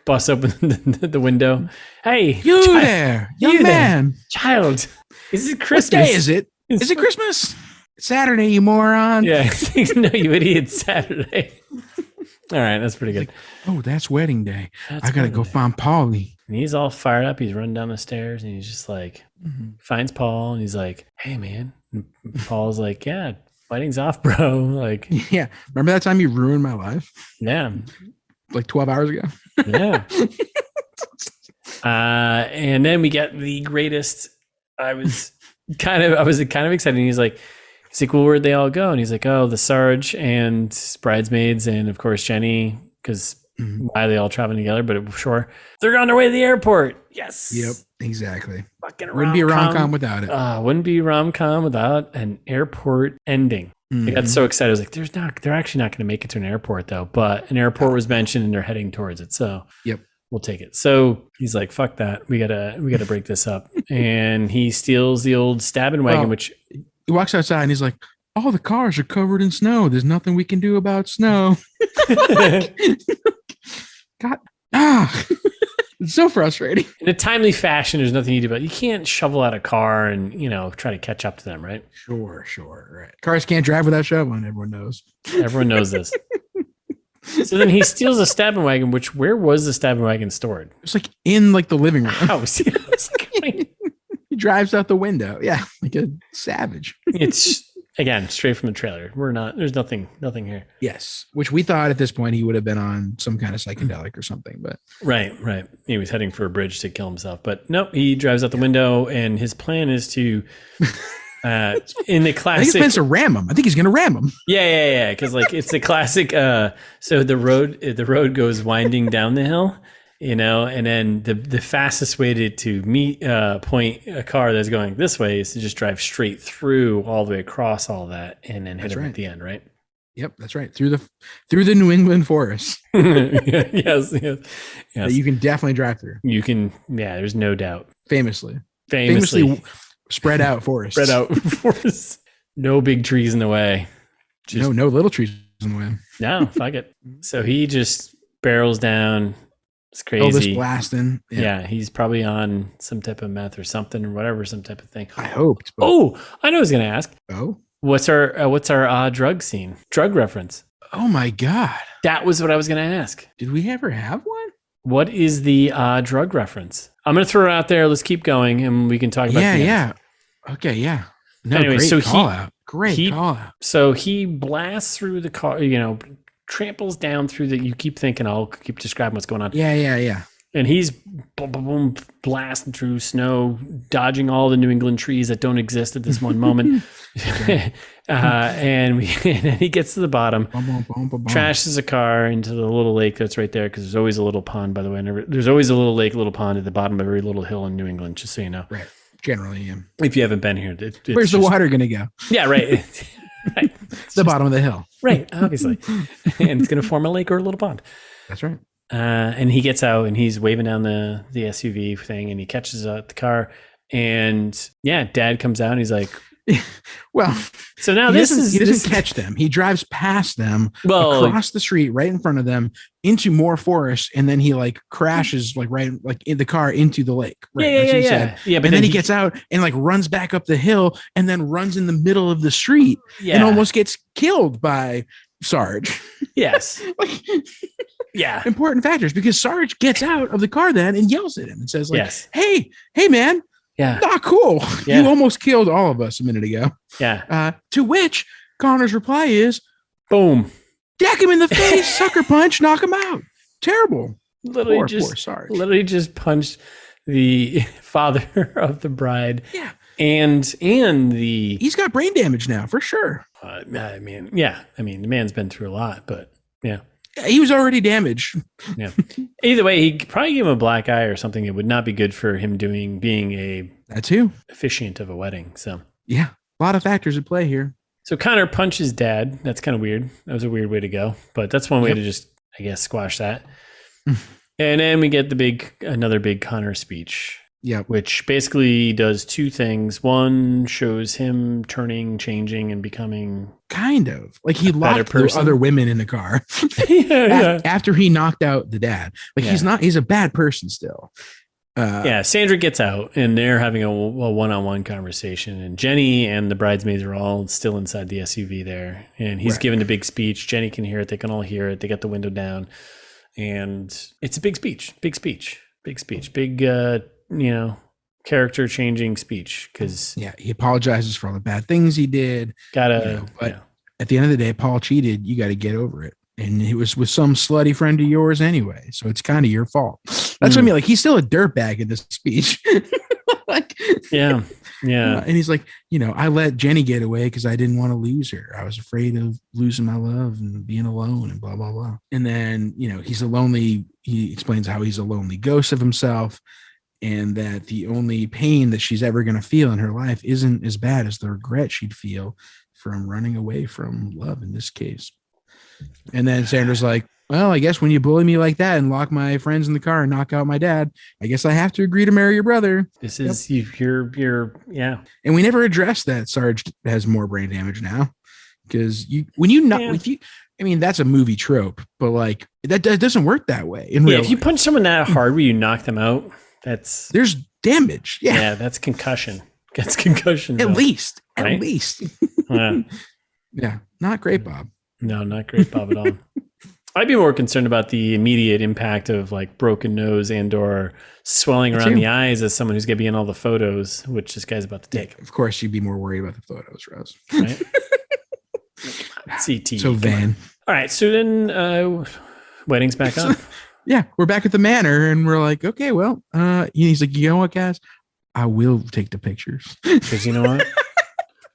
bust open the window. Hey, you there, young man, child. Is it Christmas? What day is it? Is it Christmas? It's Saturday, you moron. Yeah, no, you idiot. Saturday. All right, that's pretty good. Like, that's wedding day. I gotta go find Paulie. And he's all fired up. He's running down the stairs, and he's just like, finds Paul, and he's like, "Hey, man." And Paul's like, "Yeah. Wedding's off, bro." Like, yeah. Remember that time you ruined my life? Yeah. Like 12 hours ago. Yeah. And then we get the greatest. I was kind of excited. He's like, well, where'd they all go? And he's like, oh, the Sarge and bridesmaids, and of course Jenny, because why are they all traveling together? But sure, they're on their way to the airport. Yes. Yep. Exactly. Fucking wouldn't be a rom-com without it. Wouldn't be a rom-com without an airport ending. I got so excited. I was like, they're actually not going to make it to an airport though, but an airport was mentioned and they're heading towards it. So we'll take it. So he's like, fuck that. We gotta break this up. And he steals the old stabbing wagon, which he walks outside and he's like, all the cars are covered in snow. There's nothing we can do about snow. God. It's so frustrating. In a timely fashion, there's nothing you do about it. You can't shovel out a car and, try to catch up to them, right? Sure. Right. Cars can't drive without shoveling. Everyone knows. Everyone knows this. So then he steals a stabbing wagon, where was the stabbing wagon stored? It's like in like the living room. House. He drives out the window. Yeah. Like a savage. It's again, straight from the trailer. There's nothing here. Yes. Which we thought at this point he would have been on some kind of psychedelic or something, but. Right. He was heading for a bridge to kill himself, but nope, he drives out the window and his plan is to, in the classic. I think his plan's to ram him. I think he's going to ram him. Yeah. Cause like it's the classic, so the road goes winding down the hill. And then the fastest way to meet point a car that's going this way is to just drive straight through all the way across all that and then hit him at the end, right? Yep, that's right. Through the New England forest. Yes. That you can definitely drive through. You can, there's no doubt. Famously spread out forests. Spread out forests. No big trees in the way. No little trees in the way. No, fuck it. So he just barrels down. It's crazy. Elvis blasting. Yeah, he's probably on some type of meth or something or whatever, some type of thing. I hoped. But... Oh, I know I was going to ask. Oh? What's our drug scene? Drug reference. Oh my God. That was what I was going to ask. Did we ever have one? What is the drug reference? I'm going to throw it out there. Let's keep going and we can talk about it. Yeah. Okay, yeah. No, anyway, great so call out. Great call out. So he blasts through the car, tramples down through you keep thinking, I'll keep describing what's going on. Yeah. And he's boom, boom, boom, blasting through snow, dodging all the New England trees that don't exist at this one moment. And then he gets to the bottom, trashes a car into the little lake that's right there, because there's always a little pond, by the way. There's always a little lake, little pond at the bottom of every little hill in New England, just so you know. Right. Generally, yeah. If you haven't been here. Where's the water going to go? Yeah, right. Right. The bottom of the hill. Right, obviously. And it's going to form a lake or a little pond. That's right. And he gets out and he's waving down the SUV thing and he catches the car. And Dad comes out and he's like, well, so now he doesn't catch them. He drives past them, across the street, right in front of them, into more forest, and then he crashes in the car into the lake. Right? Yeah. But then he gets out and runs back up the hill, and then runs in the middle of the street, and almost gets killed by Sarge. Yes. Yeah. Important factors, because Sarge gets out of the car then and yells at him and says, yes. Hey, man. Yeah. Not cool. Yeah. You almost killed all of us a minute ago. Yeah. To which Connor's reply is, boom. Deck him in the face, sucker punch, knock him out. Terrible. Poor Sarge. Literally just punched the father of the bride. Yeah. And he's got brain damage now, for sure. I mean, the man's been through a lot, but yeah. He was already damaged. Yeah. Either way, he probably gave him a black eye or something. It would not be good for him being a officiant of a wedding. So yeah, a lot of factors at play here. So Connor punches Dad. That's kind of weird. That was a weird way to go, but that's one way to just, I guess, squash that. And then we get another big Connor speech. Yeah. Which basically does two things. One shows him changing, and becoming kind of he locked the other women in the car. After he knocked out the dad. He's a bad person still. Sandra gets out and they're having a one-on-one conversation, and Jenny and the bridesmaids are all still inside the SUV there, and he's giving a big speech. Jenny can hear it. They can all hear it. They got the window down, and it's a big speech, big character changing speech, because he apologizes for all the bad things he did. But at the end of the day, Paul cheated. You got to get over it, and it was with some slutty friend of yours anyway, so it's kind of your fault. That's what I mean. He's still a dirtbag in this speech. Yeah. And he's like, I let Jenny get away because I didn't want to lose her. I was afraid of losing my love and being alone and blah, blah, blah. And then, he explains how he's a lonely ghost of himself, and that the only pain that she's ever going to feel in her life isn't as bad as the regret she'd feel from running away from love in this case. And then Sandra's like, well, I guess when you bully me like that and lock my friends in the car and knock out my dad, I guess I have to agree to marry your brother. This is you're. And we never addressed that Sarge has more brain damage now, because that's a movie trope, but that doesn't work that way in real life. If you punch someone that hard where you knock them out, there's damage. Yeah, that's concussion. That's concussion. At least. Yeah. Not great, Bob. No, not great, Bob, at all. I'd be more concerned about the immediate impact of broken nose and or swelling around the eyes as someone who's going to be in all the photos, which this guy's about to take. Of course, you'd be more worried about the photos, Russ. Right? CT. So vain. All right. So then wedding's back on. Yeah. We're back at the manor and we're like, okay, well, he's like, you know what, guys? I will take the pictures. Because you know what?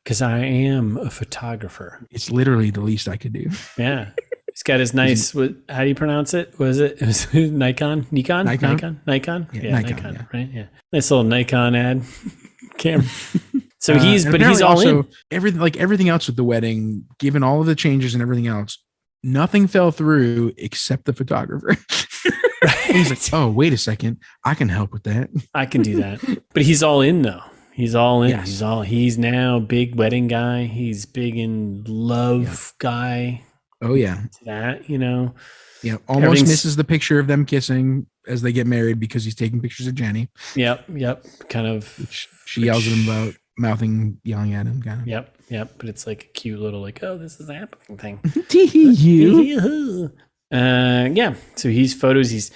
Because I am a photographer. It's literally the least I could do. Yeah. He's got his nice, how do you pronounce it? Was it Nikon? Yeah, Nikon, yeah. right? Yeah. Nice little Nikon ad camera. So he's all also in. everything else with the wedding, given all of the changes and everything else, nothing fell through except the photographer. He's like, oh, wait a second, I can help with that. I can do that. But he's all in though. He's all in. Yes. He's now big wedding guy. He's big in love guy. Oh yeah. That, you know. Yeah. Almost misses the picture of them kissing as they get married because he's taking pictures of Jenny. Yep. Kind of. She yells at him about yelling at him. Kind of. Yep. But it's like a cute little like, oh, this is the happening thing. Yeah. So he's photos.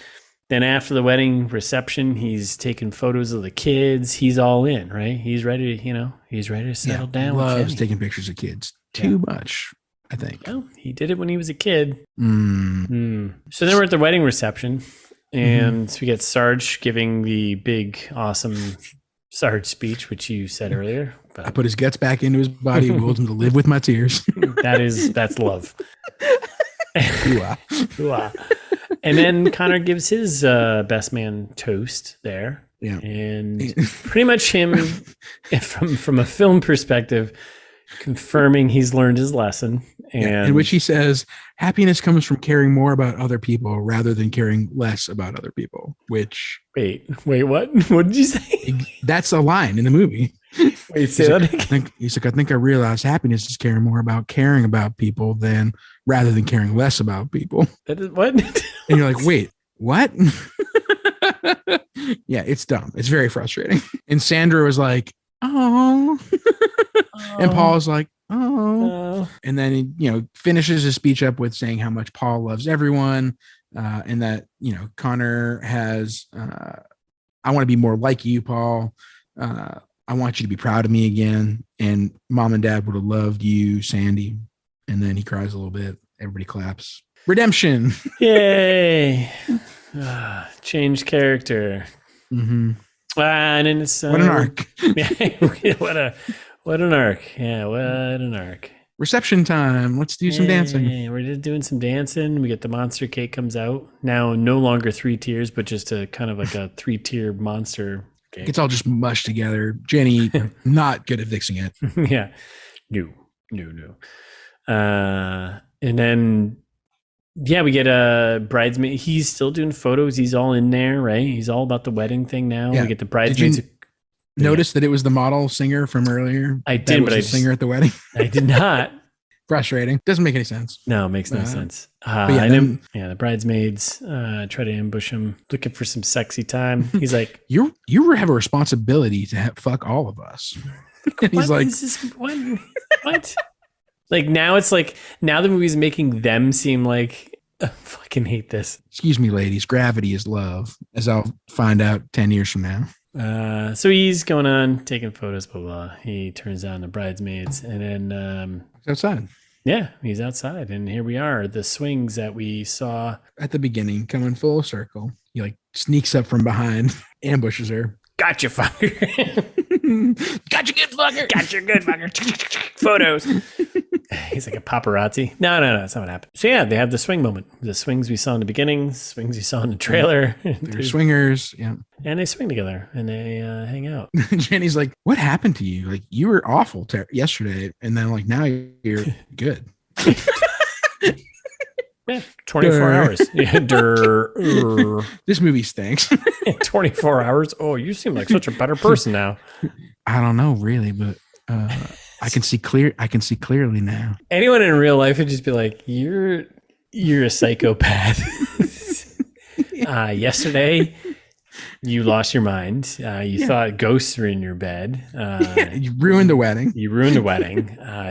Then after the wedding reception, he's taking photos of the kids. He's all in, right? He's ready to settle down. Loves taking pictures of kids too much, I think. Well, he did it when he was a kid. So then we're at the wedding reception, and we get Sarge giving the big, awesome Sarge speech, which you said earlier. But I put his guts back into his body, willed him to live with my tears. That's love. Ooh-ah. And then Connor gives his best man toast there. Yeah. And pretty much him, from a film perspective, confirming he's learned his lesson. And in which he says, happiness comes from caring more about other people rather than caring less about other people. Which... Wait, what? What did you say? That's a line in the movie. Wait, say that again. He's like, I think I realized happiness is caring more about caring about people rather than caring less about people. That is what? And you're like, wait, what? Yeah, it's dumb. It's very frustrating. And Sandra was like, oh. And Paul was like, oh. And then he, finishes his speech up with saying how much Paul loves everyone. And that, Connor has, I want to be more like you, Paul. I want you to be proud of me again. And mom and dad would have loved you, Sandy. And then he cries a little bit. Everybody claps. Redemption. Yay. Changed character. Mm-hmm. And then it's what an arc. What an arc. Yeah, what an arc. Reception time. Let's do some dancing. We're just doing some dancing. We get the monster cake comes out. Now no longer 3 tiers, but just a kind of like a 3-tier monster cake. It's all just mushed together. Jenny, not good at fixing it. Yeah. No. And then, we get a bridesmaid. He's still doing photos. He's all in there, right? He's all about the wedding thing now. Yeah. We get the bridesmaids. Did you notice that it was the model singer from earlier? I did, but I singer at the wedding. I did not. Frustrating. Doesn't make any sense. No, it makes no sense. The bridesmaids try to ambush him, looking for some sexy time. He's like, "You have a responsibility to fuck all of us." And he's like, "What?" Like now the movie's making them seem like I fucking hate this. Excuse me, ladies. Gravity is love, as I'll find out 10 years from now. So he's going on taking photos, blah blah. He turns down the bridesmaids, and then outside. Yeah, he's outside, and here we are. The swings that we saw at the beginning coming full circle. He sneaks up from behind, ambushes her. Gotcha, fucker. Gotcha, good fucker. Gotcha, good fucker. Photos. He's like a paparazzi. No, that's not what happened. So yeah, they have the swing moment. The swings we saw in the beginning, swings you saw in the trailer. They're swingers, yeah. And they swing together, and they hang out. Jenny's like, what happened to you? Like, you were awful yesterday, and then now you're good. Yeah, 24 hours. Yeah, This movie stinks. 24 hours? Oh, you seem like such a better person now. I don't know, really, but I can see clearly now. Anyone in real life would just be like, you're a psychopath. Yesterday, you lost your mind. You thought ghosts were in your bed. You ruined the wedding.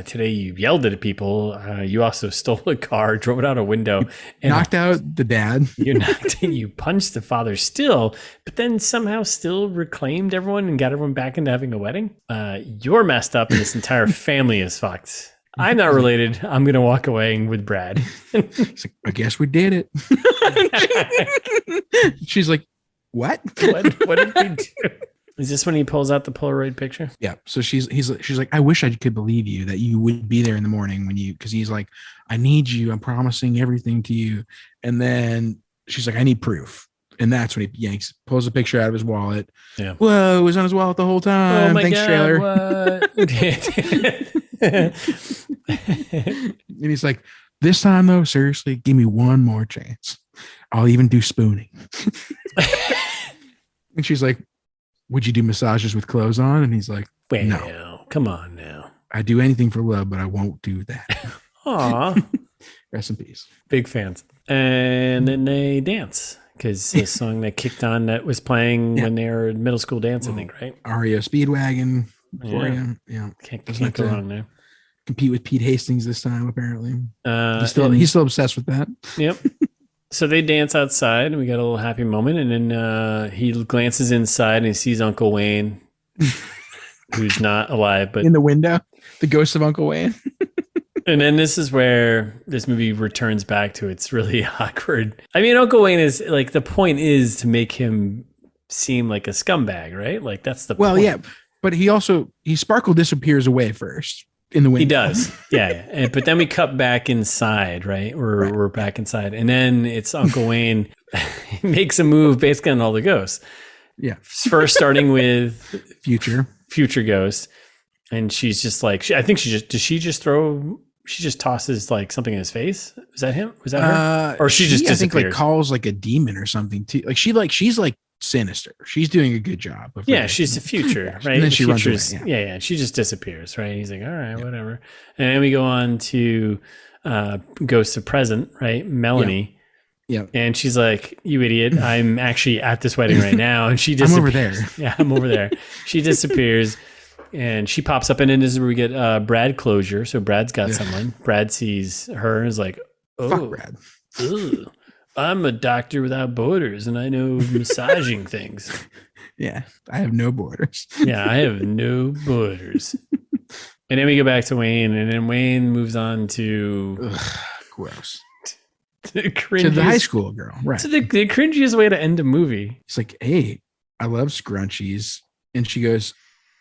Today, you yelled at people. You also stole a car, drove it out a window. And knocked out the dad. You punched the father still, but then somehow still reclaimed everyone and got everyone back into having a wedding. You're messed up and this entire family is fucked. I'm not related. I'm going to walk away with Brad. I guess we did it. She's like, what did we do? Is this when he pulls out the Polaroid picture? Yeah. So she's like, I wish I could believe you that you would be there in the morning because he's like, I need you. I'm promising everything to you. And then she's like, I need proof. And that's when he pulls a picture out of his wallet. Yeah. Whoa, it was on his wallet the whole time. Oh my Thanks, God, trailer. what? And he's like, this time though, seriously, give me one more chance. I'll even do spooning. And she's like, would you do massages with clothes on? And he's like, Wait, no. Come on now. I do anything for love, but I won't do that. Aw. Rest in peace. Big fans. And then they dance because the song that kicked on that was playing when they were in middle school dance, I think, right? REO Speedwagon. For you. Yeah. Can't go wrong there. Compete with Pete Hastings this time, apparently. He's And- still obsessed with that. Yep. So they dance outside, and we got a little happy moment. And then he glances inside, and he sees Uncle Wayne, who's not alive, but In the window, the ghost of Uncle Wayne. And then this is where this movie returns back to its really awkward. I mean, Uncle Wayne is like, the point is to make him seem like a scumbag, right? Like that's the point. Yeah, but he Sparkle disappears away first in the window. He does. Yeah. But then we cut back inside, right? We're back inside. And then it's Uncle Wayne makes a move basically on all the ghosts. Yeah. First starting with Future Ghost. And she's just like, I think she just tosses like something in his face. Is that him? Was that her? Or she just disappears? I think calls like a demon or something too. Like she's like sinister. She's doing a good job. She's the future, right? And then she runs away. Yeah. She just disappears, right? He's like, all right, whatever. And then we go on to Ghost of Present, right? Melanie. Yeah. And she's like, you idiot. I'm actually at this wedding right now. And she disappears. I'm over there. Yeah, I'm over there. She disappears. And she pops up, and then this is where we get Brad closure. So Brad's got someone. Brad sees her and is like, oh, fuck Brad. Ugh, I'm a doctor without borders, and I know massaging things. Yeah, I have no borders. Yeah, I have no borders. And then we go back to Wayne, and then Wayne moves on to gross. To the high school girl, right? To the cringiest way to end a movie. It's like, hey, I love scrunchies. And she goes,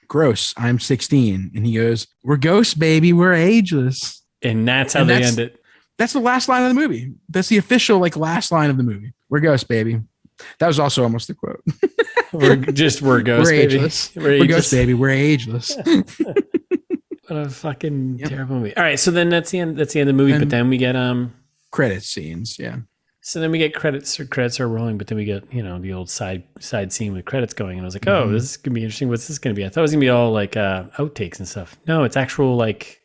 gross, I'm 16. And he goes, we're ghosts, baby. We're ageless. And that's how they end it. That's the last line of the movie. That's the official last line of the movie. We're ghosts, baby. That was also almost the quote. we're ghosts, we're baby. Ageless. We're ghosts, baby. We're ageless. What a fucking terrible movie. All right, so then that's the end. That's the end of the movie. And but then we get credit scenes. Yeah. So then we get credits. Or credits are rolling, but then we get the old side scene with credits going. And I was like, oh, this is gonna be interesting. What's this gonna be? I thought it was gonna be all like outtakes and stuff. No, it's actual like.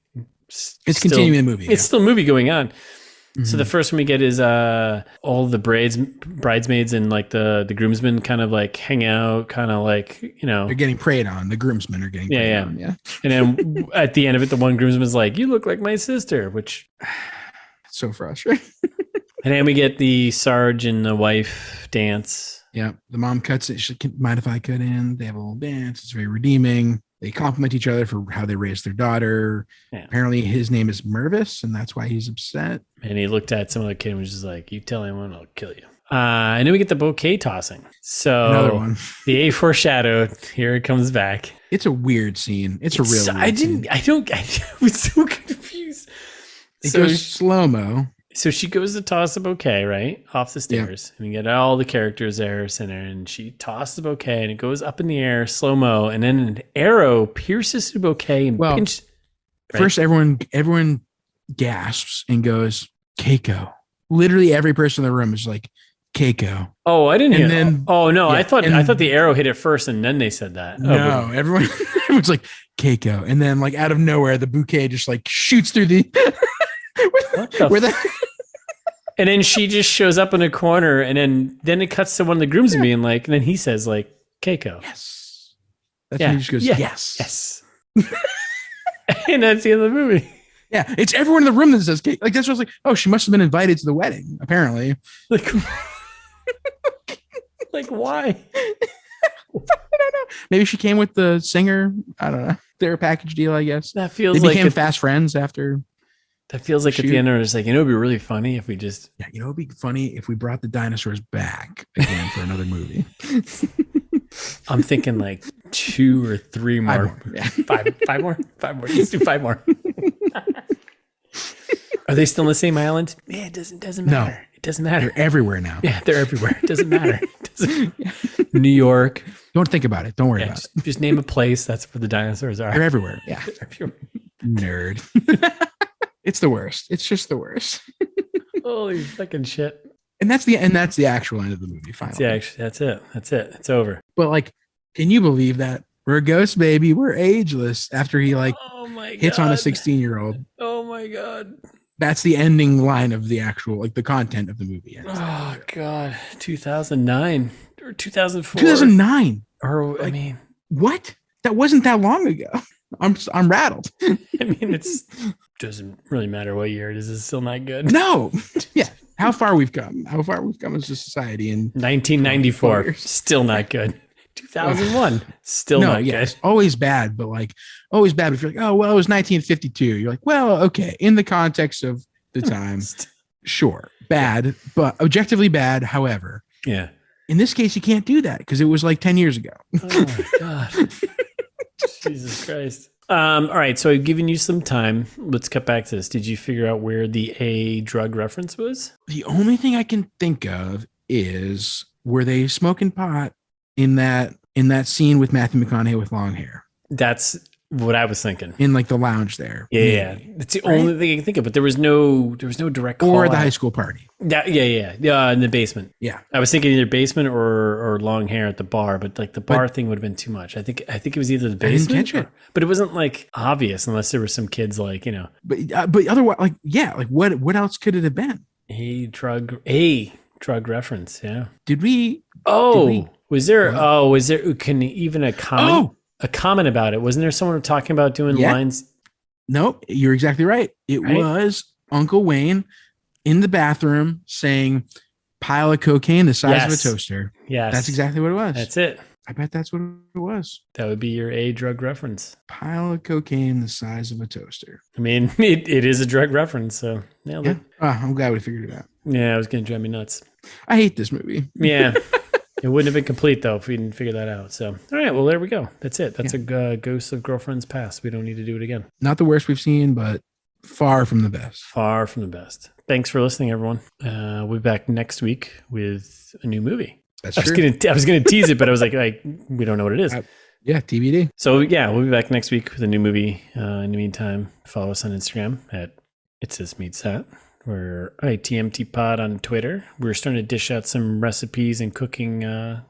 It's continuing the movie. It's still a movie going on. Mm-hmm. So the first one we get is all the bridesmaids and like the groomsmen kind of like hang out, kind of like they're getting preyed on. The groomsmen are getting preyed on. Yeah. And then at the end of it, the one groomsman's like, "You look like my sister," which it's so frustrating. And then we get the Sarge and the wife dance. Yeah, the mom cuts it. She mind if I cut in? They have a little dance. It's very redeeming. They compliment each other for how they raised their daughter. Yeah. Apparently his name is Mervis, and that's why he's upset. And he looked at some other kid and was just like, you tell anyone, I'll kill you. And then we get the bouquet tossing. So another one. The A foreshadowed. Here it comes back. It's a weird scene. It's a real weird scene. I was so confused. It goes slow-mo. So she goes to toss a bouquet, right? Off the stairs. Yeah. And we get all the characters there sitting there, and she tosses the bouquet and it goes up in the air, slow-mo, and then an arrow pierces the bouquet and pinches. Right? First everyone gasps and goes, Keiko. Literally every person in the room is like, Keiko. Oh, I didn't hear that. Oh no, yeah, I thought the arrow hit it first and then they said that. No, everyone's like, Keiko. And then like out of nowhere, the bouquet just like shoots through the and then she just shows up in a corner, and then it cuts to one of the groomsmen being like, and then he says like, Keiko. Yes. That's when he just goes, yes. And that's the end of the movie. Yeah. It's everyone in the room that says Keiko. Like that's what I was like, oh, she must have been invited to the wedding, apparently. Like why? I don't know. Maybe she came with the singer. I don't know. They're a package deal, I guess. That feels they became fast friends after. That feels like at the end, it's like, it'd be really funny if we just. Yeah, it'd be funny if we brought the dinosaurs back again for another movie. I'm thinking like 2 or 3 more. Five more. Let's do 5 more. Are they still on the same island? Yeah, it doesn't matter. No. It doesn't matter. They're everywhere now. Yeah, they're everywhere. It doesn't matter. New York. Don't think about it. Don't worry about it. Just name a place. That's where the dinosaurs are. They're everywhere. Yeah. Nerd. It's the worst. It's just the worst. Holy fucking shit. And that's the actual end of the movie. Finally. That's it. It's over. But like, can you believe that? We're a ghost baby. We're ageless. After he hits on a 16-year-old. Oh my God. That's the ending line of the actual, like, the content of the movie. Oh God. 2009 or 2004. 2009. Or I mean, what? That wasn't that long ago. I'm rattled. I mean, doesn't really matter what year it is. It's still not good. No. Yeah. How far we've come as a society in 1994. Still not good. 2001. Still not good. Always bad, but always bad if you're like, oh, well, it was 1952. You're like, well, okay. In the context of the time, sure. Bad, but objectively bad. However, yeah. In this case, you can't do that because it was like 10 years ago. Oh my God. Jesus Christ. All right. So I've given you some time. Let's cut back to this. Did you figure out where the A drug reference was? The only thing I can think of is, were they smoking pot in that scene with Matthew McConaughey with long hair? That's what I was thinking. In like the lounge there. Yeah. It's the only thing I can think of, but there was no direct call. Or the high school party. Yeah. In the basement. Yeah. I was thinking either basement or long hair at the bar, but like the bar thing would have been too much. I think it was either the basement. I didn't catch it. But it wasn't like obvious unless there were some kids like, you know. But otherwise, like, yeah, like what else could it have been? A drug reference, yeah. Was there can even a comment about it? Wasn't there someone talking about doing lines? No, you're exactly right. It was Uncle Wayne in the bathroom saying pile of cocaine the size of a toaster. Yes. That's exactly what it was. That's it. I bet that's what it was. That would be your A drug reference. Pile of cocaine the size of a toaster. I mean, it is a drug reference, so nailed it. I'm glad we figured it out. Yeah, it was going to drive me nuts. I hate this movie. Yeah. It wouldn't have been complete, though, if we didn't figure that out. So, all right, well, there we go. That's it. That's a Ghost of Girlfriend's Past. We don't need to do it again. Not the worst we've seen, but far from the best. Far from the best. Thanks for listening, everyone. We'll be back next week with a new movie. That's true. I was gonna tease it, but I was like, we don't know what it is. Yeah, TBD. So yeah, we'll be back next week with a new movie. In the meantime, follow us on Instagram at It's This Meets That. We're ITMT Pod on Twitter. We're starting to dish out some recipes and cooking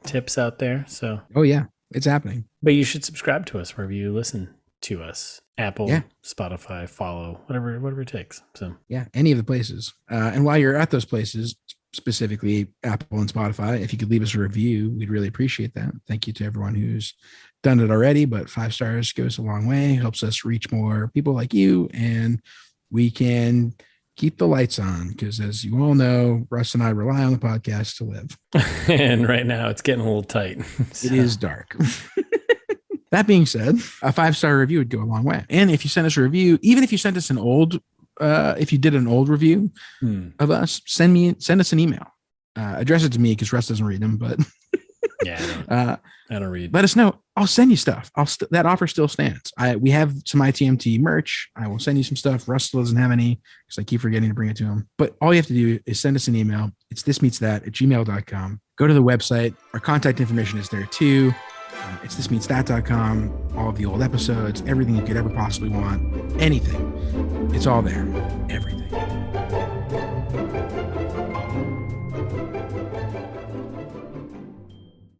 tips out there. So yeah, it's happening. But you should subscribe to us wherever you listen to us. Apple, Spotify, follow, whatever it takes. So yeah, any of the places. And while you're at those places, specifically Apple and Spotify, if you could leave us a review, we'd really appreciate that. Thank you to everyone who's done it already, but 5 stars goes a long way, helps us reach more people like you, and we can keep the lights on because, as you all know, Russ and I rely on the podcast to live. And right now it's getting a little tight. So. It is dark. That being said, a 5-star review would go a long way. And if you send us a review, even if you sent us an old if you did an old review of us, send us an email. Address it to me because Russ doesn't read them, but I don't read. Let us know. I'll send you stuff. That offer still stands. We have some ITMT merch. I will send you some stuff. Russ still doesn't have any because I keep forgetting to bring it to him. But all you have to do is send us an email. It's thismeetsthat@gmail.com. Go to the website. Our contact information is there too. It's thismeetsthat.com. All of the old episodes, everything you could ever possibly want, anything. It's all there.